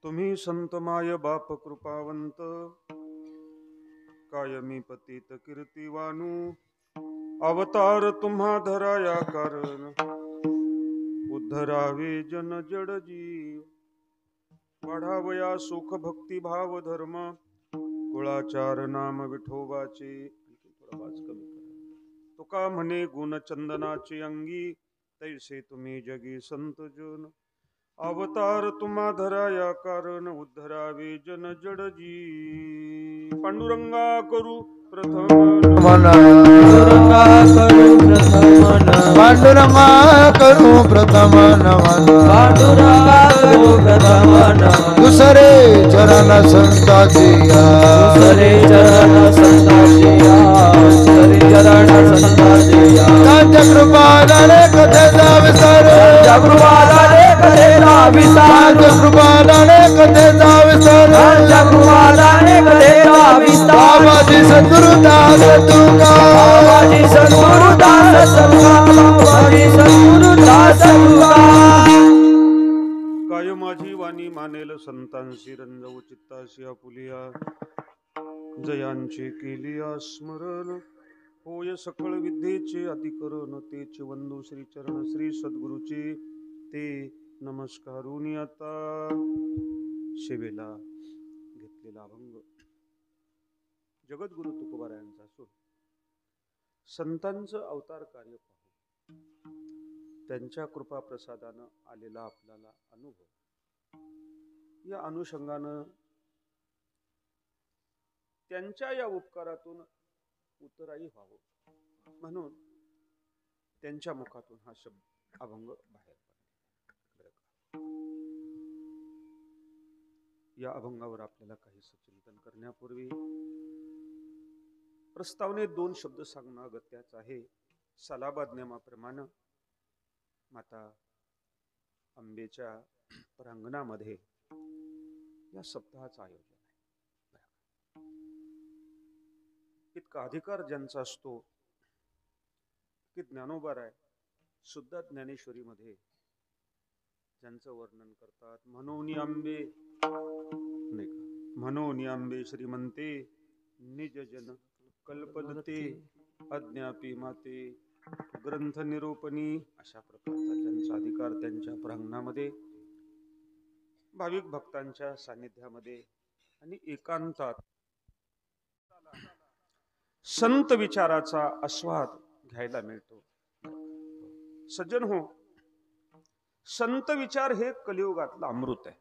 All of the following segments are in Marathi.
तुम्ही संत माय बाप कृपावंत, कायमी पतित कीर्तिवानू, अवतार तुम्हा धराया कारण, उद्धरावे जन जड जीव, वाढावया सुख भक्ती भाव धर्म, कुळाचार नाम विठोबाचे. तुका म्हणे गुण चंदनाचे अंगी, तैसे तुम्ही जगी संत जन, अवतार तुम्हा धराया कारण, उद्धरावे जन जड जी. पांडुरंगा करू प्रथम पांडुरंगा करू प्रथम पांडुरंगा करू प्रथम नमन पांडुरंगा करू प्रथम दुसरे चरण संताची दुसरे चरण संताची दुसरे चरण संताची त्यांच्या कृपाने कथेचा विस्तार जगृपादाने कथेचा विस्तार कृपाने कथेचा विस्तार जगृपादाने कथेचा विस्तार बाबाजी सद्गुरुदास तुका बाबाजी सद्गुरुदास तुका बाबाजी सद्गुरुदास तुका. काय माझी वाणी मानेल संतांशी रंजव चित्ताशी आपुलिया, जयांचे केलिया स्मरण, होय सकळ विद्येचे अधिकरण, तेच वंदू श्री चरण श्री सद्गुरुचे, ते नमस्कारुनी आता. सेवेला घेतलेला अभंग जगद्गुरु तुकोबारायांचा असून संतांचं अवतार कार्य पाहून त्यांच्या कृपा प्रसादानं आलेला आपल्याला अनुभव, या अनुषंगानं त्यांच्या या उपकारातून उतराई व्हावं म्हणून त्यांच्या मुखातून हा शब्द अभंग बाहेर पडला. या अभंगावर आपल्याला काही चिंतन करण्यापूर्वी प्रस्तावनेत दोन शब्द सांगणं अगत्याचं आहे. सलाबाद नियमाप्रमाणे माता अंबेच्या प्रांगणामध्ये या सप्ताहाचं आयोजन आहे. इतका अधिकार ज्यांचा असतो की ज्ञानोबा सुद्धा ज्ञानेश्वरीमध्ये ज्यांचं वर्णन करतात, म्हणोनी आंबे नाही का, म्हणोनी आंबे श्रीमंते निज जन कल्पलते, अज्ञापी माते ग्रंथ निरूपणी, अशा प्रकारचा ज्यांचा अधिकार त्यांच्या प्रांगणामध्ये भाविक भक्तांच्या सानिध्यामध्ये आणि एकांतात संत विचाराचा आस्वाद घ्यायला मिळतो. सज्जन हो, संत विचार हे कलियुगातलं अमृत आहे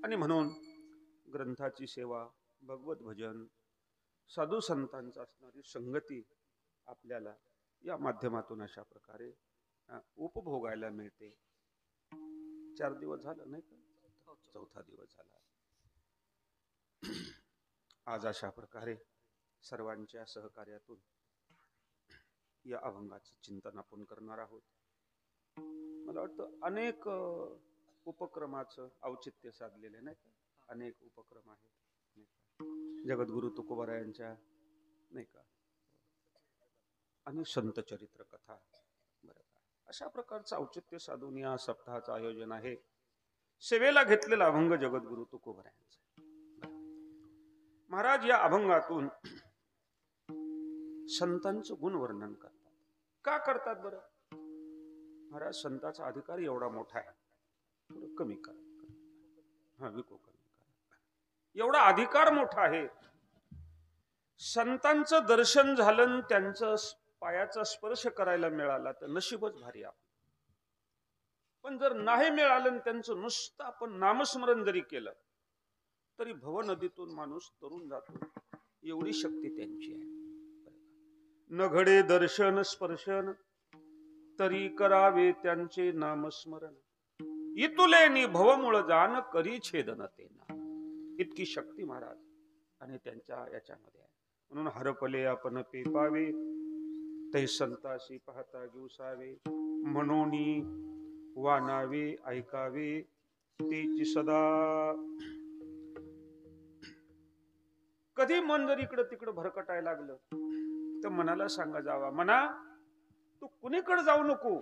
आणि म्हणून ग्रंथाची सेवा, भगवत भजन, साधू संतांचा असणारी संगती आपल्याला या माध्यमातून अशा प्रकारे उपभोगायला मिळते. 4 दिवस झालं नाही का, 4था दिवस झाला. आज अशा प्रकारे सर्वांच्या सहकार्यातून या अभंगाचं चिंतन आपण करणार आहोत. मला वाटतं अनेक उपक्रमाचं औचित्य साधलेले नाही का, अनेक उपक्रम आहेत जगद्गुरु तुकोबारायांच्या नाही का, आणि संत चरित्र कथा, बरं का, अशा प्रकारचं औचित्य साधून या सप्ताहाचं आयोजन आहे. सेवेला घेतलेला अभंग जगद्गुरु तुकोबारायांचा. महाराज या अभंगातून संतांचं गुण वर्णन करतात. का करतात बरं? महाराज संतांचा अधिकार एवढा मोठा आहे, थोडं कमी करा, हा विको कमी करा, एवढा अधिकार मोठा आहे. संतांचं दर्शन झालं, त्यांचं पायाचा स्पर्श करायला मिळाला तर नशीबच भारी आहे. पण जर नाही मिळालं, त्यांचं नुसतं आपण नामस्मरण जरी केलं तरी भव नदीतून माणूस तरुण जातो, एवढी शक्ती त्यांची आहे. न घडे दर्शन स्पर्शन तरी करावे त्यांचे नामस्मरण, इतुलेनी भवमूळ जान करी छेदन तेना, इतकी शक्ती महाराज आणि त्यांच्या याच्यामध्ये आहे. म्हणून हरपले आपण पेपावे, ते संताशी पाहता घेऊसावे, म्हणोनी वानावे ऐकावे तेची सदा. कधी मन जर इकडं तिकडं भरकटायला लागलं तर मनाला सांगा जावा, मना तू कुणीकडे जाऊ नको,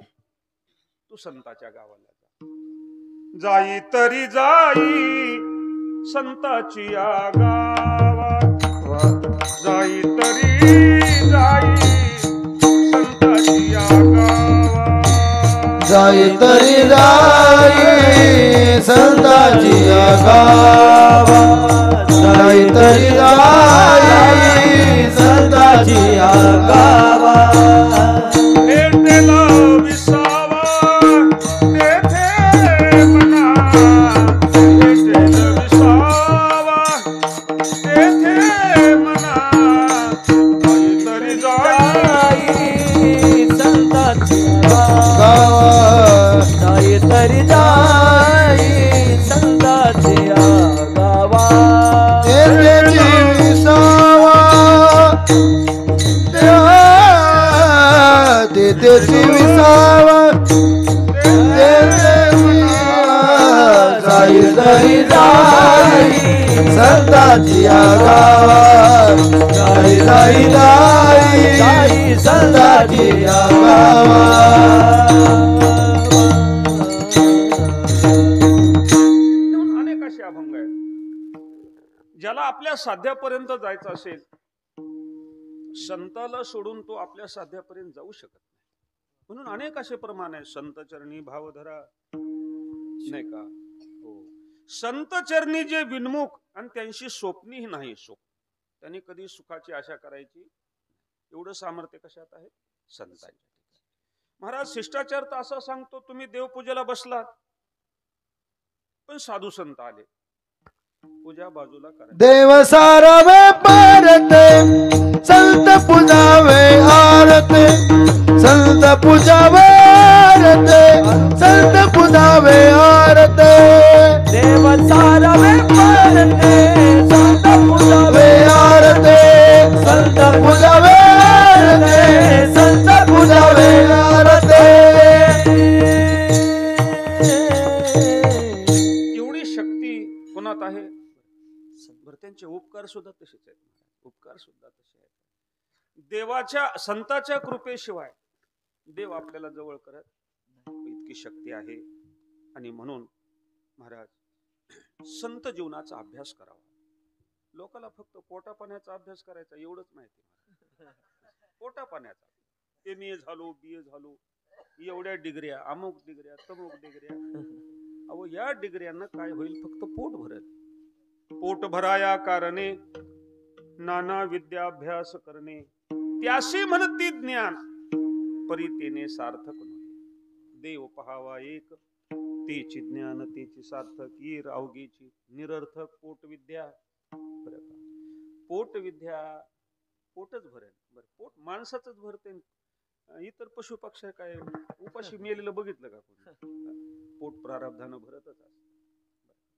तू संताच्या गावाला जा. जाई तरी जाई संताची या गावात, जाई तरी जाई संताची या गावात, जाई तरी जाई संताची गावा, जाई तरी जाई संताची गावा, भेटेला विसावा तेथे मना, भेटेला विसावा तेथे मना, जाई तरी जाई संताची गावा, जाई तरी जाई संताची गावा, तेथेची विसावा, तेथेची विसावा, जाई तरी जाई संताची गावा, जाई तरी जाई संताची गावा. अनेक असे अभंग आहेत. ज्याला आपल्या साध्यापर्यंत जायचं असेल, संताला सोडून तो आपल्या साध्यापर्यंत जाऊ शकत नाही. म्हणून अनेक असे प्रमाण आहे. संत चरणी भाव धरा, नाही का? हो. संत चरणी जे विनमुख आणि त्यांची स्वप्नीही नाही सुख, त्यांनी कधी सुखाची आशा करायची, एवढं सामर्थ्य कशात आहे? संतांच्या. महाराज शिष्टाचार तर असं सांगतो, तुम्ही देवपूजेला बसलात पण साधू संत आले, पूजा बाजूला करा. देव सारावे पारते, संत पूजावे आरते, संत पूजावे आरते, संत पूजावे आरते, देव सारावे पारते, संत पूजावे आरते, संत पूजावे आरते, संत पूजावे आरते. एवढी शक्ती कोणात आहे? बरं, त्यांचे उपकार सुद्धा तसेच आहेत. उपकार सुद्धा तसे आहेत. देवाच्या संताच्या कृपेशिवाय देव आपल्याला जवळ करत, इतकी शक्ती आहे. आणि म्हणून महाराज संत जीवनाचा अभ्यास करावा. लोकांना फक्त पोटा पाण्याचा अभ्यास करायचा एवढंच माहिती. पोटा पाण्याचा MA झालो, BA झालो, एवढ्या डिग्र्या, अमुक डिग्र्या, तमुक डिग्र्या. अहो, या डिग्र्यांना काय होईल? फक्त पोट भरेल. पोट भराया कारणे नाना विद्याभ्यास करणे, त्याशी म्हणती ज्ञान परी तेने सार्थक नव्हे. देव पहावा एक, तेची ज्ञान तेची सार्थक, ये अवघेची निरर्थक पोट विद्या. बरं का? पोट विद्या पोटच भरेल. बरं, पोट माणसाचंच भरते. इतर पशु पक्ष काय उपाशी मेलेलं बघितलं का कोणी? पोट प्रारब्धानं भरतच असतं.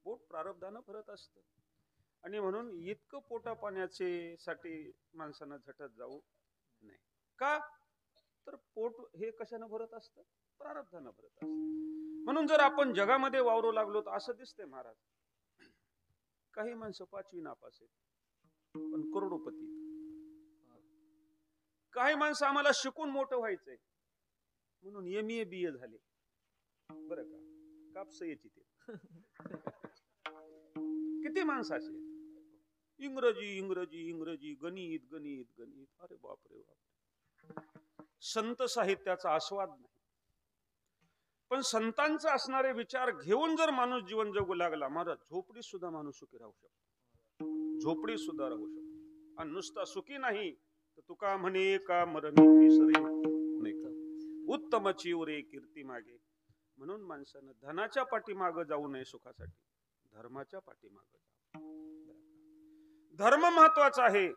पोट प्रारब्धानं भरत असतं. आणि म्हणून इतकं पोटा पाण्याचे साठी माणसानं झटत जाऊ नाही. का? तर पोट हे कशानं भरत असतं? प्रारब्धानं भरत असतं. म्हणून जर आपण जगामध्ये वावरू लागलो तर असं दिसतंय महाराज, काही माणसं 5वी नापास आहेत पण करोडोपती. काही माणसं आम्हाला शिकून मोठं व्हायचंय म्हणून MA BA झाले. बरं का? कापस याची ते किती माणसं असे, इंग्रजी इंग्रजी इंग्रजी, गणित गणित गणित. अरे बापरे बाप. संत साहित्याचा आस्वाद नाही. पण संतांचे असणारे विचार घेऊन जर माणूस जीवन जगू लागला, महाराज झोपडीत सुद्धा माणूस सुखी राहू शकतो. झोपडीत सुद्धा राहू शकतो. आणि नुसता सुखी नाही तर तुका म्हणे का मरणी सरे, नाही का? उत्तमची उरे कीर्ती मागे. म्हणून माणसानं धनाच्या पाठीमागं जाऊ नये सुखासाठी, धर्माच्या पाठीमागं जाऊ. धर्म महत्वाचा आहे,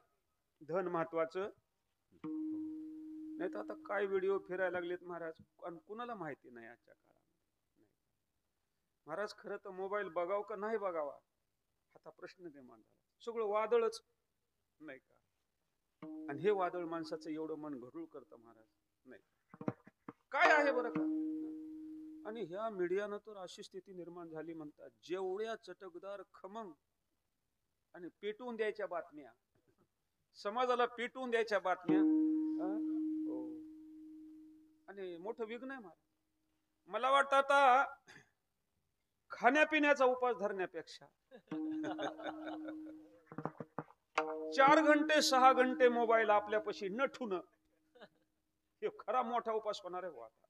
धन महत्वाचं नाही. तर आता काय व्हिडिओ फिरायला लागलेत महाराज, आणि कुणाला माहिती नाही आजच्या काळात. महाराज खरं तर मोबाईल बघाव का नाही बघावा आता प्रश्न निर्माण झाला. सगळं वादळच, नाही का? आणि हे वादळ माणसाचं एवढं मन घडूळ करतं महाराज, नाही काय आहे बरं का? आणि ह्या मीडियानं तर अशी स्थिती निर्माण झाली म्हणतात, जेवढ्या चटकदार खमंग आणि पेटवून द्यायच्या बातम्या, समाजाला पेटवून द्यायच्या बातम्या, आणि मोठं विघ्न आहे मला वाटतं. आता खाण्यापिण्याचा उपास धरण्यापेक्षा 4 घंटे 6 घंटे मोबाईल आपल्यापाशी न ठुणं हे खरा मोठा उपास होणार आहे बुवा आता.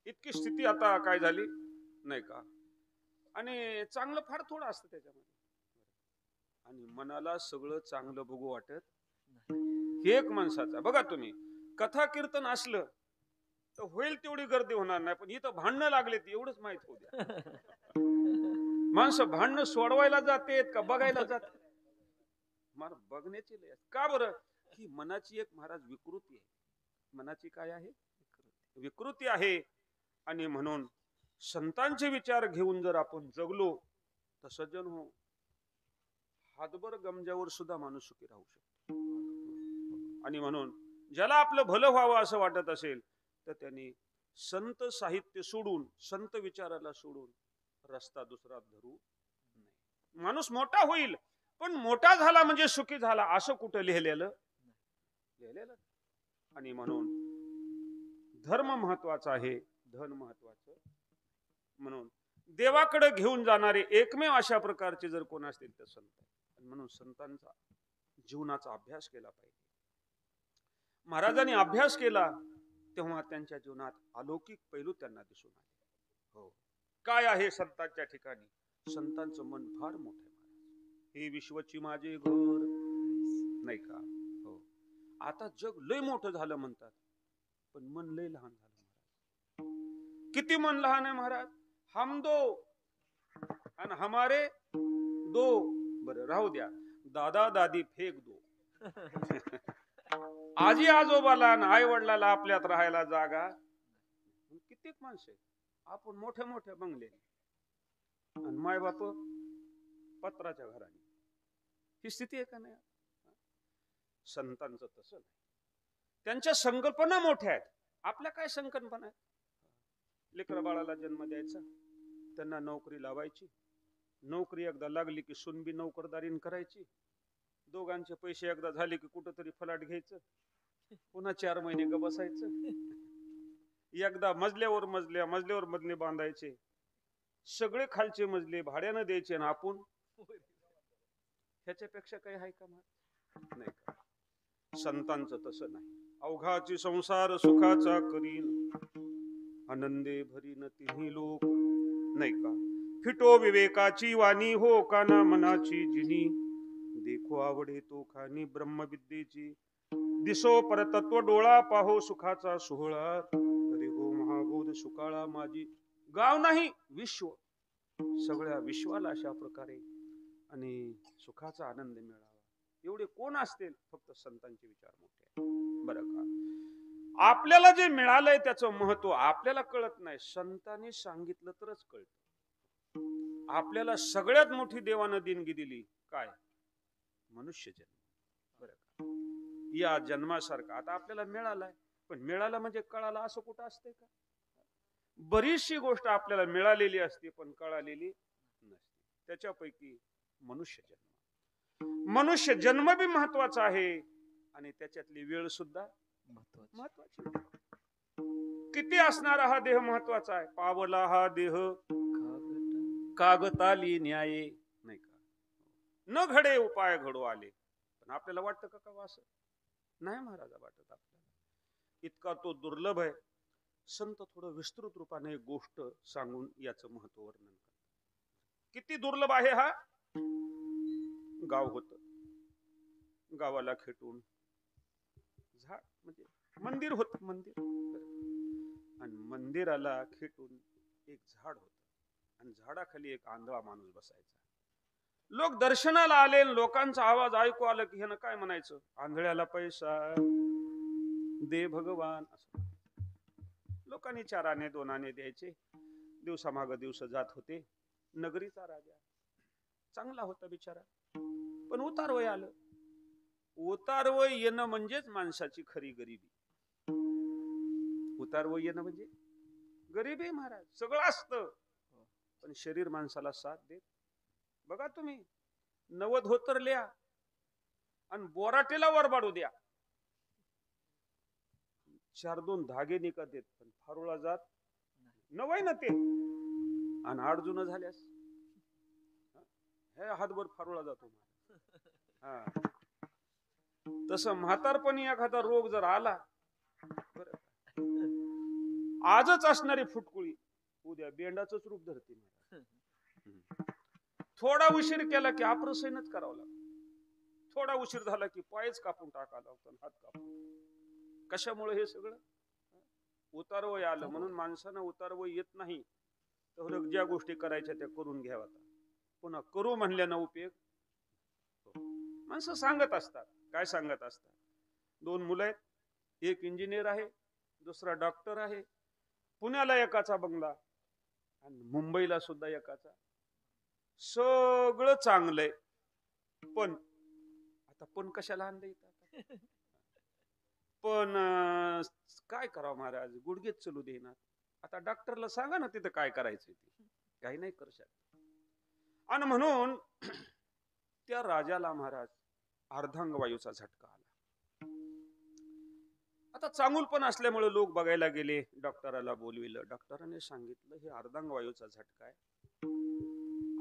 इतकी स्थिती आता काय झाली नाही का. आणि चांगलं फार थोडं असतं त्याच्यामध्ये, आणि मनाला सगळं चांगलं बघू वाटत. हे एक माणसाचा बघा तुम्ही, कथा कीर्तन असलं तर होईल तेवढी गर्दी होणार नाही, पण इथं भांडणं लागले एवढंच माहित होऊ द्या. माणसं भांडणं सोडवायला जातेत का बघायला जाते. मला बघण्याची लय का बरं, ही मनाची एक महाराज विकृती आहे. मनाची काय आहे, विकृती आहे. आणि म्हणून संतांचे विचार घेऊन जर आपण जगलो तर सज्जन हो, हातभर गमजावर सुद्धा माणूस सुखी राहू शकतो. आणि म्हणून ज्याला आपलं भलं व्हावं असं वाटत असेल तर त्यांनी संत साहित्य सोडून, संत विचाराला सोडून रस्ता दुसरा धरू नये. माणूस मोठा होईल, पण मोठा झाला म्हणजे सुखी झाला असं कुठं लिहिलेलं. आणि म्हणून धर्म महत्वाचा आहे, धन महत्वाचं. म्हणून देवाकडे घेऊन जाणारे एकमेव अशा प्रकारचे जर कोण असतील तर संत. म्हणून संतांचा जीवनाचा अभ्यास केला पाहिजे. महाराजांनी अभ्यास केला तेव्हा त्यांच्या जीवनात अलौकिक पैलू त्यांना दिसून आले. हो, काय आहे संतांच्या ठिकाणी, संतांचं मन फार मोठं आहे. हे विश्वची माझे घर नाही का. हो, आता जग लय मोठं झालं म्हणतात, पण मन लय लहान झालं महाराज. किती मन लहान आहे महाराज. हम दो आणि हमारे दो. बरं राहू द्या, दादा दादी फेक दो. आजी आजोबाला आणि आई वडिलाला आपल्यात राहायला जागा. कित्येक माणसं आपण मोठ्या मोठ्या बंगले आणि माय बाप पत्राच्या घराने. ही स्थिती आहे का नाही. संतांचं तसं नाही. त्यांच्या संकल्पना मोठ्या आहेत. आपल्या काय संकल्पना आहेत. लेकरा बाळाला जन्म द्यायचा, त्यांना नोकरी लावायची, नोकरी एकदा लागली की सुनबी नोकरदारीन करायची, दोघांचे पैसे एकदा झाले की कुठंतरी फलाट घ्यायचं, पुन्हा 4 महिने ग बसायचं, एकदा मजल्यावर मजले बांधायचे, सगळे खालचे मजले भाड्यानं द्यायचे आणि आपण ह्याच्यापेक्षा काही आहे का नाही का. संतांचं तसं नाही. अवघाची संसार सुखाचा करीन, आनंदे भरीन तिन्ही लोक नाही का. फिटो विवेकाची वाणी, हो काना मनाची जिनी, देखो आवडे तो खानी ब्रह्मविद्येची, दिसो परतत्व डोळा, पाहो सुखाचा सोहळा, अरे हो महाबोध सुकाळा माझी. गाव नाही विश्व, सगळ्या विश्वाला अशा प्रकारे आणि सुखाचा आनंद मिळावा. एवढे कोण असतील, फक्त संतांचे विचार मोठे बरं का. आपल्याला जे मिळालंय त्याचं महत्व आपल्याला कळत नाही, संतांनी सांगितलं तरच कळत. आपल्याला सगळ्यात मोठी देवानं देणगी दिली काय, मनुष्य जन्म. बरं का. या जन्मासारखा आता आपल्याला मिळालाय, पण मिळाला म्हणजे कळाला असं कुठं असते का. बरीचशी गोष्ट आपल्याला मिळालेली असते पण कळालेली नसते. त्याच्यापैकी मनुष्य जन्म. मनुष्य जन्म बी महत्वाचा आहे आणि त्याच्यातली वेळ सुद्धा महत्वाची. किती असणारा हा देह महत्वाचा आहे. पावला हा देह कागताली न्याये नाही का. न घडे उपाय घडू आले. पण आपल्याला वाटतं का असं नाही महाराजा वाटत आपल्याला. इतका तो दुर्लभ आहे. संत थोडं विस्तृत रूपाने एक गोष्ट सांगून याचं महत्व वर्णन करतात. किती दुर्लभ आहे हा. गाव होत, गावाला खेटून झाड म्हणजे मंदिर होत, मंदिर आणि मंदिराला खेटून एक झाड होत आणि झाडाखाली एक आंधळा माणूस बसायचा. लोक दर्शनाला आले, लोकांचा आवाज ऐकू आलं की ह्यानं काय म्हणायचं, आंधळ्याला पैसा दे भगवान असं. लोकांनी 4 आणे 2 आणे द्यायचे. दिवसामाग दिवस जात होते. नगरीचा राजा चांगला होता बिचारा, पण उतारवय आलं. उतारवय येणं म्हणजेच माणसाची खरी गरिबी. उतारवय येणं म्हणजे गरिबी महाराज. सगळं असतं पण शरीर माणसाला साथ देत. बघा तुम्ही 90 होतरल्या आणि बोराटेला वरबाडू द्या, 4-2 धागे निघत देत पण फारुळा जात नवय ना ते. आणि अर्जुन झाल्यास हे हातभर फारुळा जातो. हा, तसं म्हातारपणी एखादा रोग जर आला, बरं, आजच असणारी फुटकुळी उद्या बेंडाचंच रूप धरते. थोडा उशीर केला की ऑपरेशनच करावं लागतं. थोडा उशीर झाला की पायच कापून टाकावं लागतं, हात कापून. कशामुळे हे सगळं? उतारवय आलं म्हणून. माणसानं उतारवय येत नाही तर ज्या गोष्टी करायच्या त्या करून घ्याव्या. पुन्हा करू म्हणल्यानं उपयोग. माणसं सांगत असतात. काय सांगत असतात? 2 मुलं आहेत, एक इंजिनियर आहे, दुसरा डॉक्टर आहे. पुण्याला एकाचा बंगला आणि मुंबईला सुद्धा एकाचा. सगळं चांगलंय, पण आता पण कशाला आणलं इथं? पण काय करावं महाराज, गुडघेच चलू देणार. आता डॉक्टरला सांगा ना तिथं काय करायचं, ते काही नाही करू शकत. आणि म्हणून त्या राजाला महाराज अर्धांगवायूचा झटका आला. आता चांगुलपण असल्यामुळे लोक बघायला गेले. डॉक्टराला बोलविलं. डॉक्टराने सांगितलं हे अर्धांगवायूचा झटका आहे,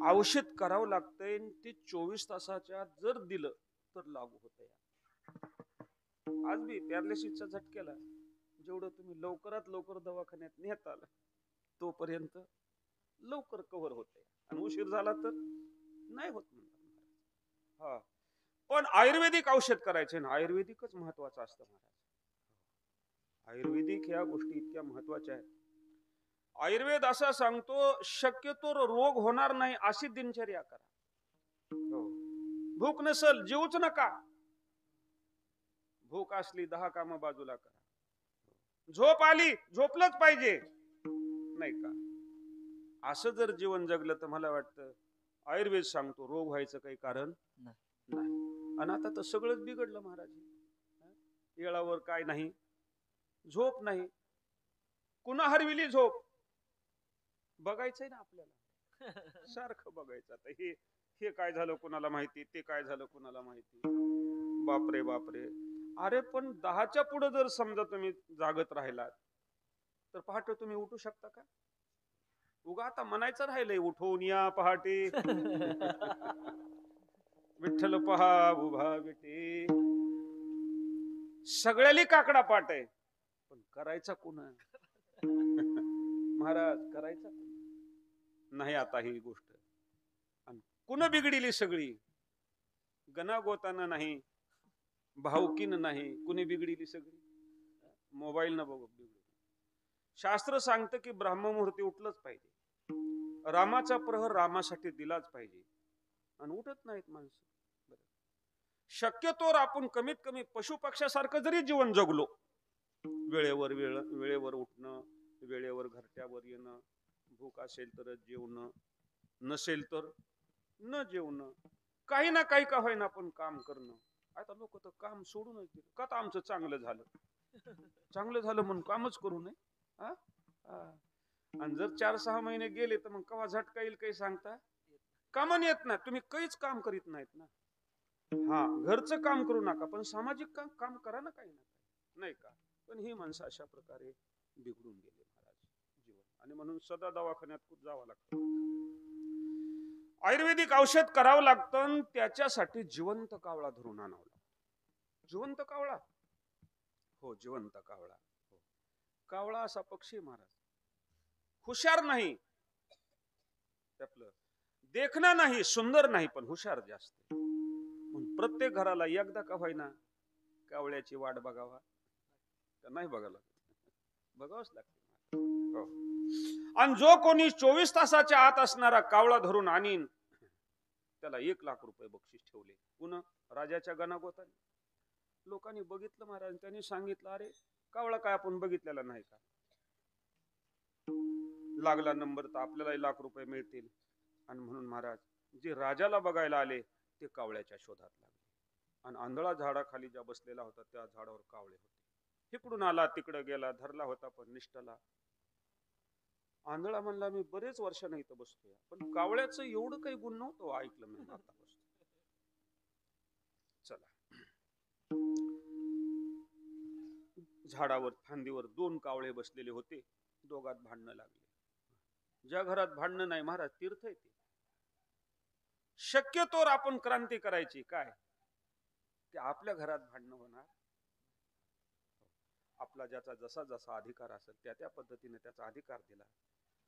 औषध करावं लागतंय. ते 24 तासाच्या जर दिलं तर लागू होत. आज बी पॅरालिसिसच्या झटक्याला जेवढं तुम्ही लवकरात लवकर दवाखान्यात नेत आला तोपर्यंत लवकर कव्हर होते, आणि उशीर झाला तर नाही होत. हा, पण आयुर्वेदिक औषध करायचे ना, आयुर्वेदिकच महत्वाचं असतं महाराज. आयुर्वेदिक ह्या गोष्टी इतक्या महत्वाच्या आहेत. आयुर्वेद असा सांगतो शक्यतो रोग होणार नाही अशी दिनचर्या करा. भूक नसल जेवूच नका. भूक असली 10 कामं बाजूला करा. झोप आली झोपलंच पाहिजे, नाही का? असं जर जीवन जगलं तर मला वाटतं आयुर्वेद सांगतो रोग व्हायचं काही कारण नाही. आणि आता तर सगळंच बिघडलं महाराज. येळावर काय नाही, झोप नाही. कुणा हरविली झोप? बघायचंय ना आपल्याला, सारखं बघायचं. आता हे काय झालं कुणाला माहिती, ते काय झालं कुणाला माहिती. बापरे बापरे. अरे पण 10च्या पुढे जर समजा तुम्ही जागत राहिलात तर पहाटे तुम्ही उठू शकता का? उगा आता म्हणायचं राहिलंय उठून या पहाटे. विठ्ठल पहा उभा विटे. सगळ्याली काकडा पाठ आहे, पण करायचा कुणा? महाराज करायचा नाही. आता ही गोष्ट आणि कुण बिघडिली सगळी? गणागोतानं नाही, भावकीनं नाही, कुणी बिघडिली सगळी? मोबाईल न बघ बिघडली. शास्त्र सांगतं की ब्राह्ममुहूर्ती उठलंच पाहिजे. रामाचा प्रहर रामासाठी दिलाच पाहिजे, आणि उठत नाहीत माणसं. शक्यतोवर आपण कमीत कमी पशु पक्ष्यासारखं जरी जीवन जगलो, वेळेवर उठणं, वेळेवर घरट्यावर येणं, भूक असेल तर जेवणं, नसेल तर न जेवणं, काही ना काही का होईना आपण काम करणं. आता लोक तर काम सोडूनच दिलं का? तर आमचं चांगलं झालं म्हणून कामच करू नये. आणि जर 4-6 महिने गेले तर मग केव्हा झटका येईल काही सांगता कामं येत ना. तुम्ही काहीच काम करीत नाहीत ना. हा, घरचं काम करू नका, पण सामाजिक काम करा ना, काही ना काही, नाही का? पण ही माणसं अशा प्रकारे बिघडून गेले महाराज जीवन. आणि म्हणून सदा दवाखान्यात खूप जावं लागतं, आयुर्वेदिक औषध करावं लागतं. त्याच्यासाठी जिवंत कावळा धरून आणावं लागतं. जिवंत कावळा, हो जिवंत कावळा. हो, कावळा असा पक्षी महाराज हुशार नाही, आपलं देखणं नाही, सुंदर नाही, पण हुशार जास्त. प्रत्येक घराला एकदा का होईना कावळ्याची वाट बघावा का नाही बघायला? बघावंच लागते. हो. आणि जो कोणी 24 तासाच्या आत असणारा कावळा धरून आणीन त्याला 1 लाख रुपये बक्षीस ठेवले. पुन्हा राजाच्या गणागोताने. लोकांनी बघितलं महाराज, त्यांनी सांगितलं अरे कावळा काय आपण बघितलेला नाही का? लागला नंबर तर आपल्याला 1 लाख रुपये मिळतील. आणि म्हणून महाराज जे राजाला बघायला आले ते कावळ्याच्या शोधात लागले. आणि आंधळा झाडाखाली ज्या बसलेला होता त्या झाडावर कावळे होते. इकडून आला तिकडे गेला, धरला होता पण निष्ठला. आंधळा म्हणला मी बरेच वर्षांनी इथं बसतोय, पण कावळ्याचं एवढं काही गुण नव्हतं ऐकलं मी आता बसतो. चला, झाडावर फांदीवर 2 कावळे बसलेले होते. दोघात भांडणं लागले. ज्या घरात भांडणं नाही महाराज तीर्थ आहे ते. शक्यतोवर आपण क्रांती करायची काय की आपल्या घरात भांडणं होणार. आपला ज्याचा जसा जसा अधिकार असेल त्या त्या पद्धतीने त्याचा अधिकार दिला.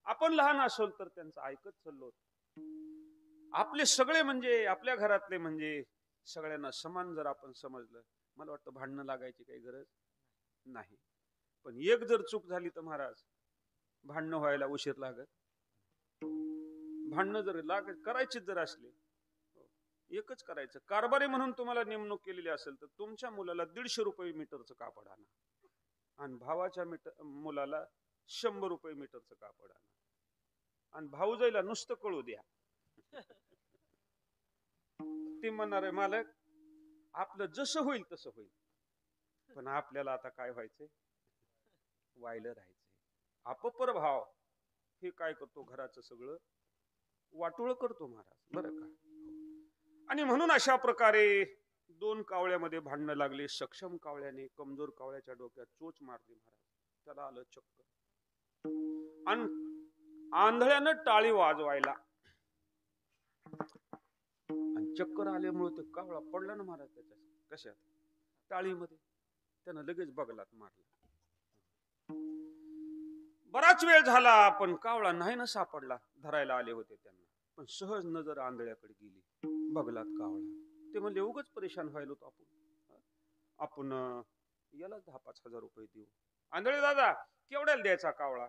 आपण लहान असोल तर त्यांचं ऐकत चाललो. आपले सगळे म्हणजे आपल्या घरातले म्हणजे सगळ्यांना समान जर आपण समजलं, मला वाटतं भांडणं लागायची काही गरज नाही. पण एक जर चूक झाली तर महाराज भांडणं व्हायला उशीर लागत. भांडणं जर करायचीच जर असले, एकच करायचं. कारभारी म्हणून तुम्हाला नेमणूक केलेली असेल तर तुमच्या मुलाला 150 रुपये मीटरचं कापड आणा आणि भावाच्या मुलाला 100 रुपये मीटरचं कापड आणा आणि भाऊजाईला नुसतं कळू द्या. ते म्हणणार आहे मालक आपलं जसं होईल तसं होईल, पण आपल्याला आता काय व्हायचंय, वायलं राहायचंय. अपपर भाव हे काय करतो, घराचं सगळं वाटोळ करतो महाराज, बरं का. आणि म्हणून अशा प्रकारे दोन कावळ्यामध्ये भांडणं लागले. सक्षम कावळ्याने कमजोर कावळ्याच्या डोक्यात चोच मारली महाराज. त्याला आलं चक्कर आणि आंधळ्यानं टाळी वाजवायला आणि चक्कर आल्यामुळे ते कावळा पडला ना महाराज त्याच्या कशात, टाळीमध्ये. त्यानं लगेच बगलात मारला. बराच वेळ झाला पण कावळा नाही ना सापडला. धरायला आले होते त्यांना, पण सहज नजर आंधळ्याकडे गेली. बगलात कावळा. ते म्हणले उगाच परेशान व्हायलो आपण याला 10-5 हजार रुपये देऊ. आंधळे दादा केवढ्याला द्यायचा कावळा,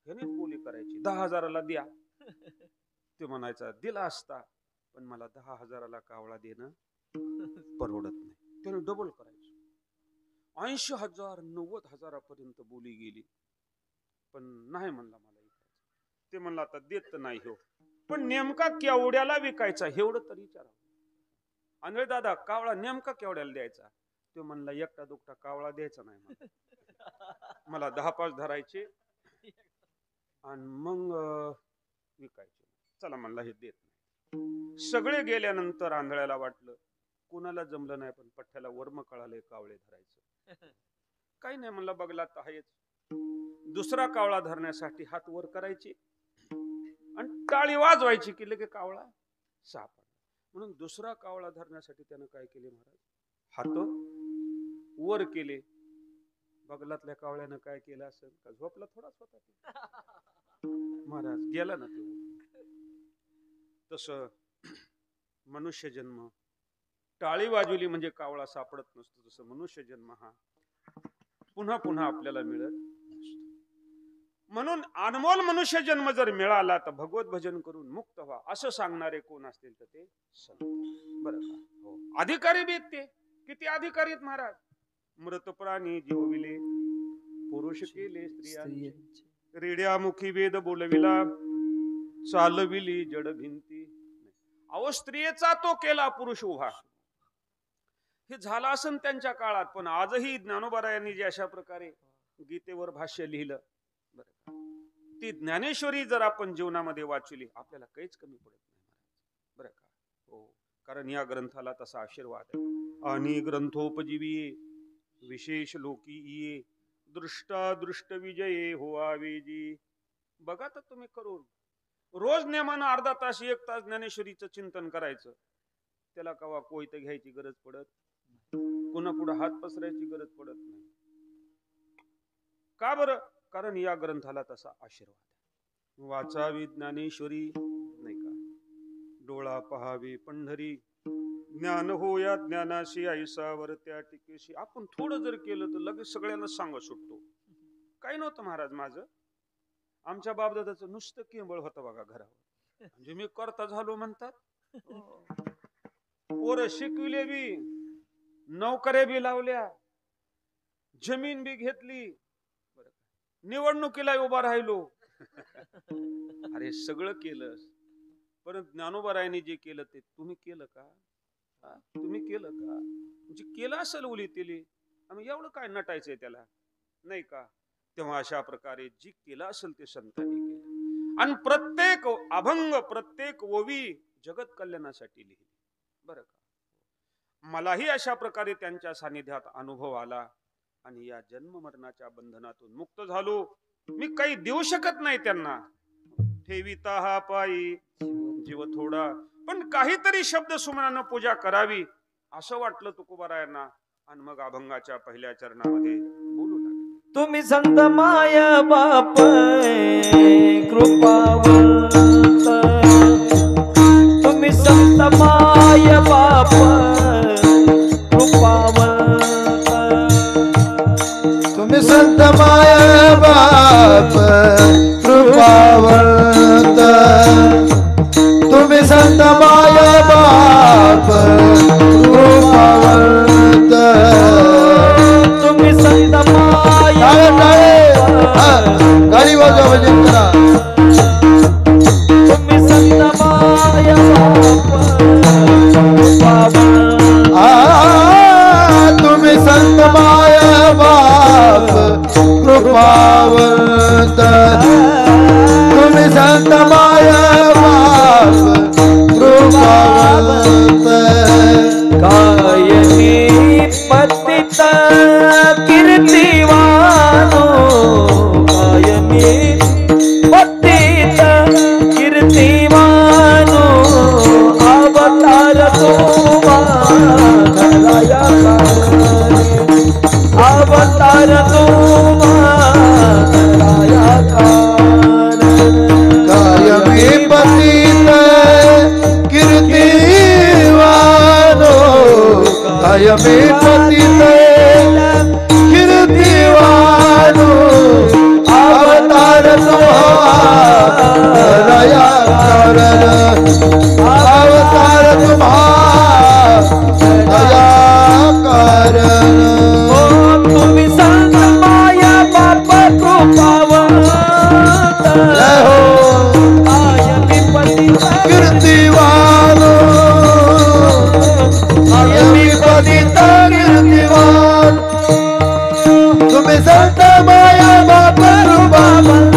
ह्यानेच बोली करायची. 10,000ला द्या. ते म्हणायचा दिला असता, पण मला 10,000ला कावळा देणं परवडत नाही. त्याने डबल करायचं. 80,000 90,000पर्यंत बोली गेली, पण नाही म्हणला मला विकायचं. ते म्हणला आता देत नाही हो, पण नेमका केवढ्याला विकायचा एवढं तरी विचारा. आंधळे दादा कावळा नेमका केवढ्याला द्यायचा. तो म्हणला एकटा दुकटा कावळा द्यायचा नाही मला 10-5 धरायचे आणि मग विकायचे. चला म्हणला हे देत नाही. सगळे गेल्यानंतर आंधळ्याला वाटलं कुणाला जमलं नाही, पण पठ्ठ्याला वर्म कळाले कावळे धरायचं. काही नाही म्हणला बगलात आहेच. दुसरा कावळा धरण्यासाठी हात वर करायचे आणि टाळी वाजवायची की लगे कावळा सापडला. म्हणून दुसरा कावळा धरण्यासाठी त्यानं काय केले महाराज, हात वर केले. बगलातल्या कावळ्यानं काय केलं असेल का, झोपला थोडाच होता ते महाराज, गेला ना ते. तस मनुष्य जन्म टाळी वाजवली म्हणजे कावळा सापडत नसतो, तसं मनुष्य जन्म हा पुन्हा पुन्हा आपल्याला मिळत नसतो. म्हणून अनमोल मनुष्य जन्म जर मिळाला तर भगवत भजन करून मुक्त व्हा असं सांगणारे कोण असतील तर ते संत, बरं का. हो, अधिकारी बी ते किती अधिकारी आहेत महाराज. मृत प्राणी जीवविले, पुरुष केले स्त्रियांचे, रेड्यामुखी वेद बोलविला, चालविली जड भिंती. अहो स्त्रियेचा तो केला पुरुष उभा. हे झालं असन त्यांच्या काळात, पण आजही ज्ञानोबा जे अशा प्रकारे गीतेवर भाष्य लिहिलं, बरं, ती ज्ञानेश्वरी जर आपण जीवनामध्ये वाचली आपल्याला काहीच कमी पडत नाही महाराज, बरं का. हो, कारण या ग्रंथाला तसा आशीर्वाद आहे. आणि ग्रंथोपजीवी विशेष लोकी ये, दृष्टा दृष्ट विजये होवावे जी. बघा तर तुम्ही करून रोज नेमानं अर्धा तास 1 तास ज्ञानेश्वरीचं चिंतन करायचं. त्याला कवा कोयत घ्यायची गरज पडत, पुन्हा पुढे हात पसरायची गरज पडत नाही. का बरं, कारण या ग्रंथाला तसा आशीर्वाद आहे. वाचावी ज्ञानेश्वरी, नाही का, डोळा पहावी पंढरी, ज्ञान हो या ज्ञानाशी ऐसा वरत्या टिकेशी. आपण थोडं जर केलं तर लगेच सगळ्यांना सांगत सुटतो. काही नव्हतं महाराज माझं, आमच्या बापदादाचं नुसतं केंबळ होतं बघा घरावर. म्हणजे मी करता झालो म्हणतात. पोरं शिकविले बी, नोकऱ्या बी लावल्या, जमीन बी घेतली, निवडणुकीला उभा राहिलो. अरे सगळं केलं, परंतु ज्ञानोबारायांनी जे केलं ते तुम्ही केलं का? तुम्ही केलं का? म्हणजे केलं असेल उली तिली, आम्ही एवढं काय नटायचंय त्याला, नाही का. तेव्हा अशा प्रकारे जी केलं असेल ते संतांनी केलं. आणि प्रत्येक अभंग, प्रत्येक ओवी जगत कल्याणासाठी लिहिली, बरं का. मलाही अशा प्रकारे त्यांच्या सानिध्यात अनुभव आला आणि या जन्म मरणाच्या बंधनातून मुक्त झालो. मी काही देऊ शकत नाही त्यांना, ठेविता हा पायी जीव थोडा. पण काहीतरी शब्द सुमनानं पूजा करावी असं वाटलं तुकोबारायांना आणि मग अभंगाच्या पहिल्या चरणामध्ये बोलू लागले. तुम्ही संत माय बाप कृपावंत, तुम्ही संत माय बाप कृपावंत, तुम्ही संत माय बाप कृपावंत, तुम्ही संत माय बाप कृपावंत, तुम्ही संत माय गाडी वाजवा भजन करा. तुम्ही संत माय बाप तुम्ही संत माय बाप कृपावंत, तुम्ही संत माय बाप कृपावंत, कायमी पतित कीर्तिवानो, कायमी पतित कीर्तिवानो, अवतार तुम्हारा अवतार तुम्हारा कायमी पतित कीर्तिवानो, कायमी पतित कीर्तिवानो, अवतार तुम्हारा कारण, अवतार तुम्हारा कारण. तुम्ही संत माया बाप कृपावंत, कायमी पतित कीर्तिवानो, कायमी पतित कीर्तिवान, तुम्ही संत माया बाप कृपावंत,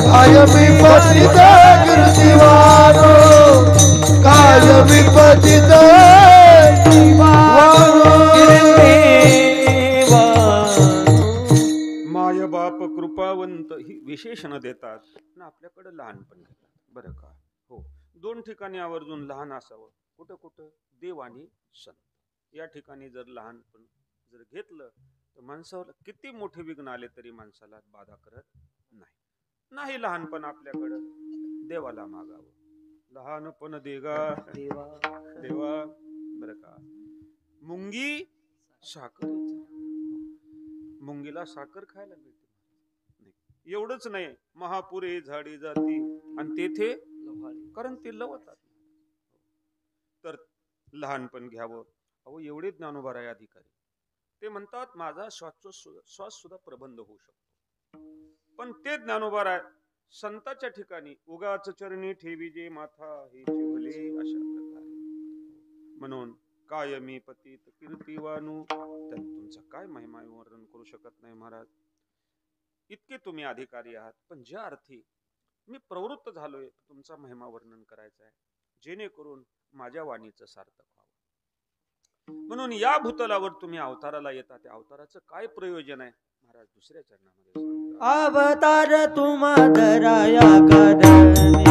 कायमी पतित कीर्तिवानो, कायमी पतित माय बाप कृपावंत ही विशेषणं देतात आणि आपल्याकडे लहानपण घेतात. बरं का? हो, दोन ठिकाणी आवर्जून लहान असावं. कुठं कुठं? देव आणि संत या ठिकाणी जर लहानपण जर घेतलं तर माणसावर किती मोठे विघ्न आले तरी माणसाला बाधा करत नाही. लहानपण आपल्याकडं देवाला मागावं. लहानपण देगा देवा देवा. बरं का? मुंगी साखर, मुंगीला साखर खायला मिळते नाही. एवढंच नाही, महापुरे झाडी जाती आणि तेथे कारण ते लवतात. तर लहानपण घ्यावं. अहो, एवढे ज्ञानोबा आहे अधिकारी, ते म्हणतात माझा श्वास सुद्धा प्रबंध होऊ शकतो. पण ते ज्ञानोबा आहे संताच्या ठिकाणी उगाच चरणी ठेवी जे माथा हे ठेवले अशा प्रकारे. म्हणून कायमी पतित कीर्तिवानू, तुमचा काय महिमा वर्णन करू शकत नाही महाराज. इतके तुम्ही अधिकारी आहात. पण ज्या अर्थी मी प्रवृत्त झालोय तुमचा महिमा वर्णन करायचा आहे, जेणेकरून माझ्या वाणीचं सार्थक व्हावं. म्हणून या भूतलावर तुम्ही अवताराला येता, त्या अवताराचं काय प्रयोजन आहे महाराज दुसऱ्या चरणामध्ये सांगतात. अवतार तुम्हा धराया कारणी,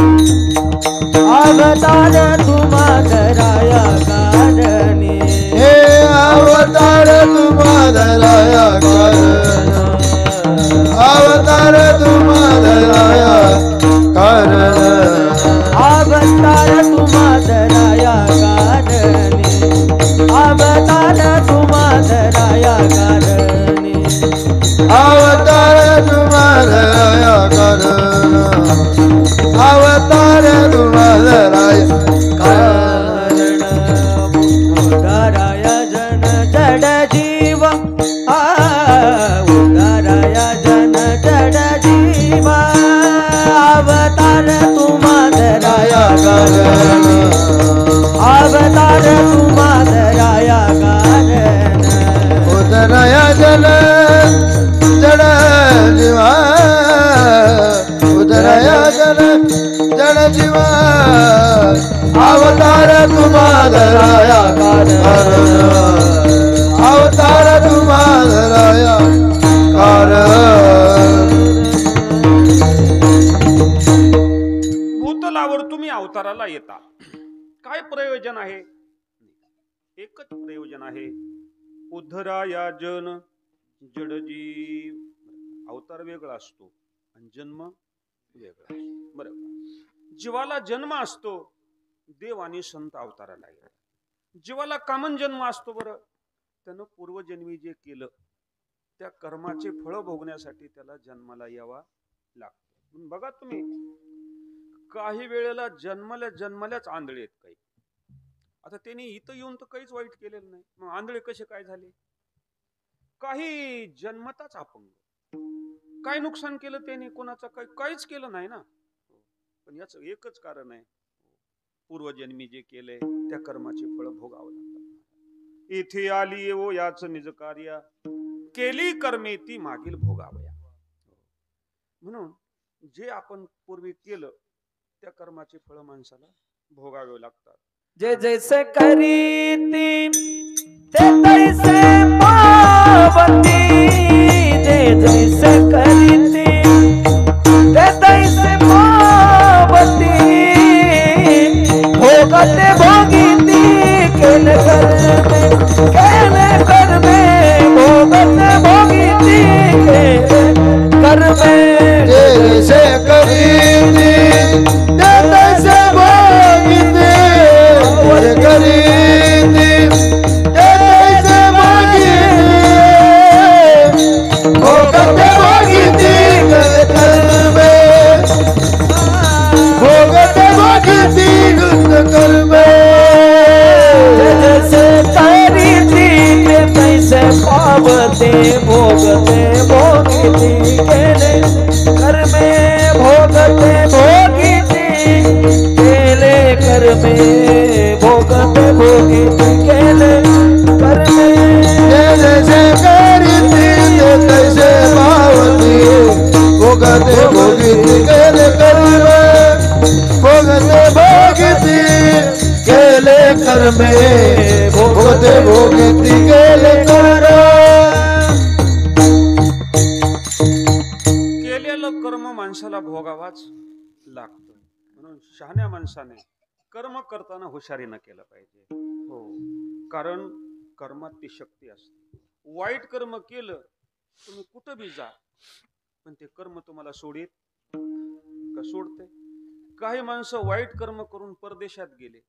अवतार तुम्हा धराया कारणी, हे अवतार तुम्हारा कारण, अवतार तुम्हारा कारण, अवतार तुम्हा धराया कारणी, अवतार तुम्हा धराया कारणी, अवतार तुम्हारा कारण, अवतार तुम्हारा कारण. उदाराया जन जड जीव, उदाराया जन जड जीव, अवतार तुम्हा धराया कारण, अवतार तुम्हा धराया कारण. उदरया जल जड जीवा, उदरया जल जड जीवा, अवतार तुम्हारा कारण, अवतार तुम्हारा कारण. बदलावर तुम्ही अवताराला येता. काय प्रयोजन आहे? एकच प्रयोजन आहे, उद्धराया जन जडजीव. अवतार वेगळा असतो आणि जन्म वेगळा. बरं का? जीवाला जन्म असतो, देव आणि संत अवताराला येतात. जीवाला कामन जन्म असतो. बरं, त्यानं पूर्वजन्मी जे केलं त्या कर्माचे फळ भोगण्यासाठी त्याला जन्माला यावा लागतो. बघा तुम्ही, काही वेळेला जन्मल्याच आंधळे आहेत काही. आता त्यांनी इथं येऊन तर काहीच वाईट केलेलं नाही, मग आंधळे कसे काय झाले? काही जन्मताच अपंग. काय नुकसान केलं त्यांनी? कोणाचं काहीच केलं नाही ना. पण याचं एकच कारण आहे, पूर्वजन्मी जे केलंय त्या कर्माचे फळ भोगावं लागतात. इथे आली येवो याच निज कार्य, केली कर्मे ती मागील भोगावया. म्हणून जे आपण पूर्वी केलं त्या कर्माचे फळ माणसाला भोगावे लागतात. जे जैसे करीती ते तैसे पावती, जे जैसे करीती ते तैसे पावती, भोगते भोगीती केले कर्मे, भोगते भोगीती केले कर्मे. जैसे करीती ते तैसे भोगीती, करीती ते तैसे भोगीती, भोगते भोगीती कर्मे, भोगते भोगीती कर्मे. जैसे करीती ते तैसे पावते, भोगते भोगीती केले कर्मे, भोगते भोगीती केले कर्मे, भोगते भोगीती केले कर्मे. जैसे करीती ते तैसे पावती, भोगते भोगीती केले कर्मे, भोगते भोगीती केले कर्मे, भोगते भोगीती केले कर्मे. केलेलं कर्म माणसाला भोगावाच लागतं. म्हणून शहाण्या माणसाने कर्म करताना हुशारीनं केलं पाहिजे. हो, कारण कर्मात ती शक्ती असते. वाईट कर्म केलं तुम्ही कुठं बी जा, पण ते कर्म तुम्हाला सोडित का? सोडते. काही माणसं वाईट कर्म करून परदेशात गेले,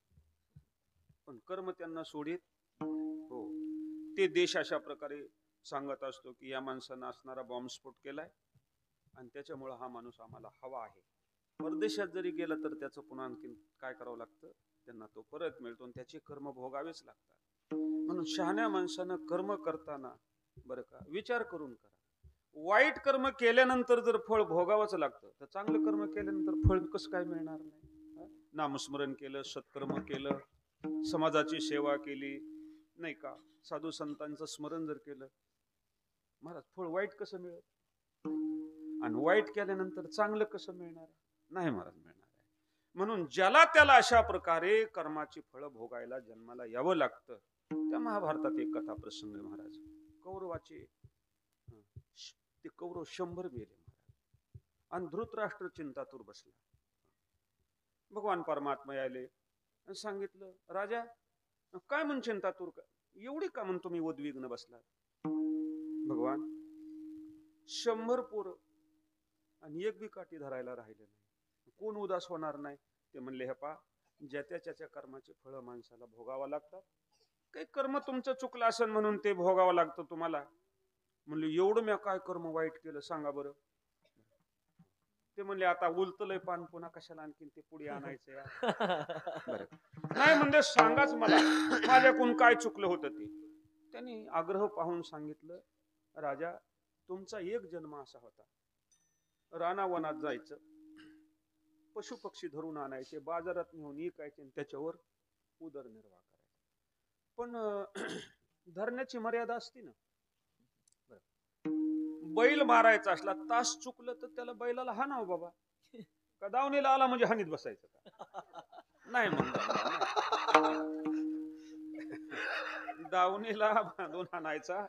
पण कर्म त्यांना सोडित. हो, ते देश अशा प्रकारे सांगत असतो की या माणसानं असणारा बॉम्बस्फोट केलाय आणि त्याच्यामुळे हा माणूस आम्हाला हवा आहे. परदेशात जरी गेला तर त्याचं पुन्हा आणखीन काय करावं लागतं, त्यांना तो परत मिळतो आणि त्याचे कर्म भोगावेच लागतात. म्हणून शहाण्या माणसानं कर्म करताना बरं का विचार करून करा. वाईट कर्म केल्यानंतर जर फळ भोगावंच लागतं, तर चांगलं कर्म केल्यानंतर फळ कसं काय मिळणार नाही? नामस्मरण केलं, सत्कर्म केलं, समाजाची सेवा केली नाही का, साधू संतांचं स्मरण जर केलं, महाराज फळ वाईट कसं मिळेल? आणि वाईट केल्यानंतर चांगलं कसं मिळणार? नाही महाराज, मिळणार आहे. म्हणून ज्याला त्याला अशा प्रकारे कर्माची फळं भोगायला जन्माला यावं लागतं. त्या महाभारतात एक कथा प्रसंग आहे महाराज. कौरवाचे ते कौरव 100 मेले महाराज, आणि धृतराष्ट्र चिंतातूर बसला. भगवान परमात्मा आले आणि सांगितलं, राजा काय म्हणून चिंतातूर, एवढी का म्हणून तुम्ही उद्विग्न बसलात? भगवान 100 पोरं आणि एक बी काठी धरायला राहिले नाही, कोण उदास होणार नाही? ते म्हणले, हे पा, ज्याच्या त्याच्या कर्माचे फळ माणसाला भोगावं लागतात. काही कर्म तुमचं चुकलं असेल म्हणून ते भोगावं लागतं तुम्हाला. म्हणले, एवढं मी काय कर्म वाईट केलं सांगा बरं? ते म्हणले, आता उलतलंय पान, पुन्हा कशाला आणखीन ते पुढे आणायचं या? नाही म्हणजे सांगाच मला, माझ्याकडून काय चुकलं होतं ते. त्यांनी आग्रह पाहून सांगितलं, राजा तुमचा एक जन्म असा होता, रानावनात जायचं, पशु पक्षी धरून आणायचे, बाजारात नेऊन विकायचे, त्याच्यावर उदरनिर्वाह करायचा. पण धरण्याची मर्यादा असती ना. बैल मारायचा असला, तास चुकलं तर त्याला बैलाला हाणावं बाबा, का दावणीला आला म्हणजे हानीत बसायचं का? नाही म्हणलं, दावणीला बांधून हाणायचा.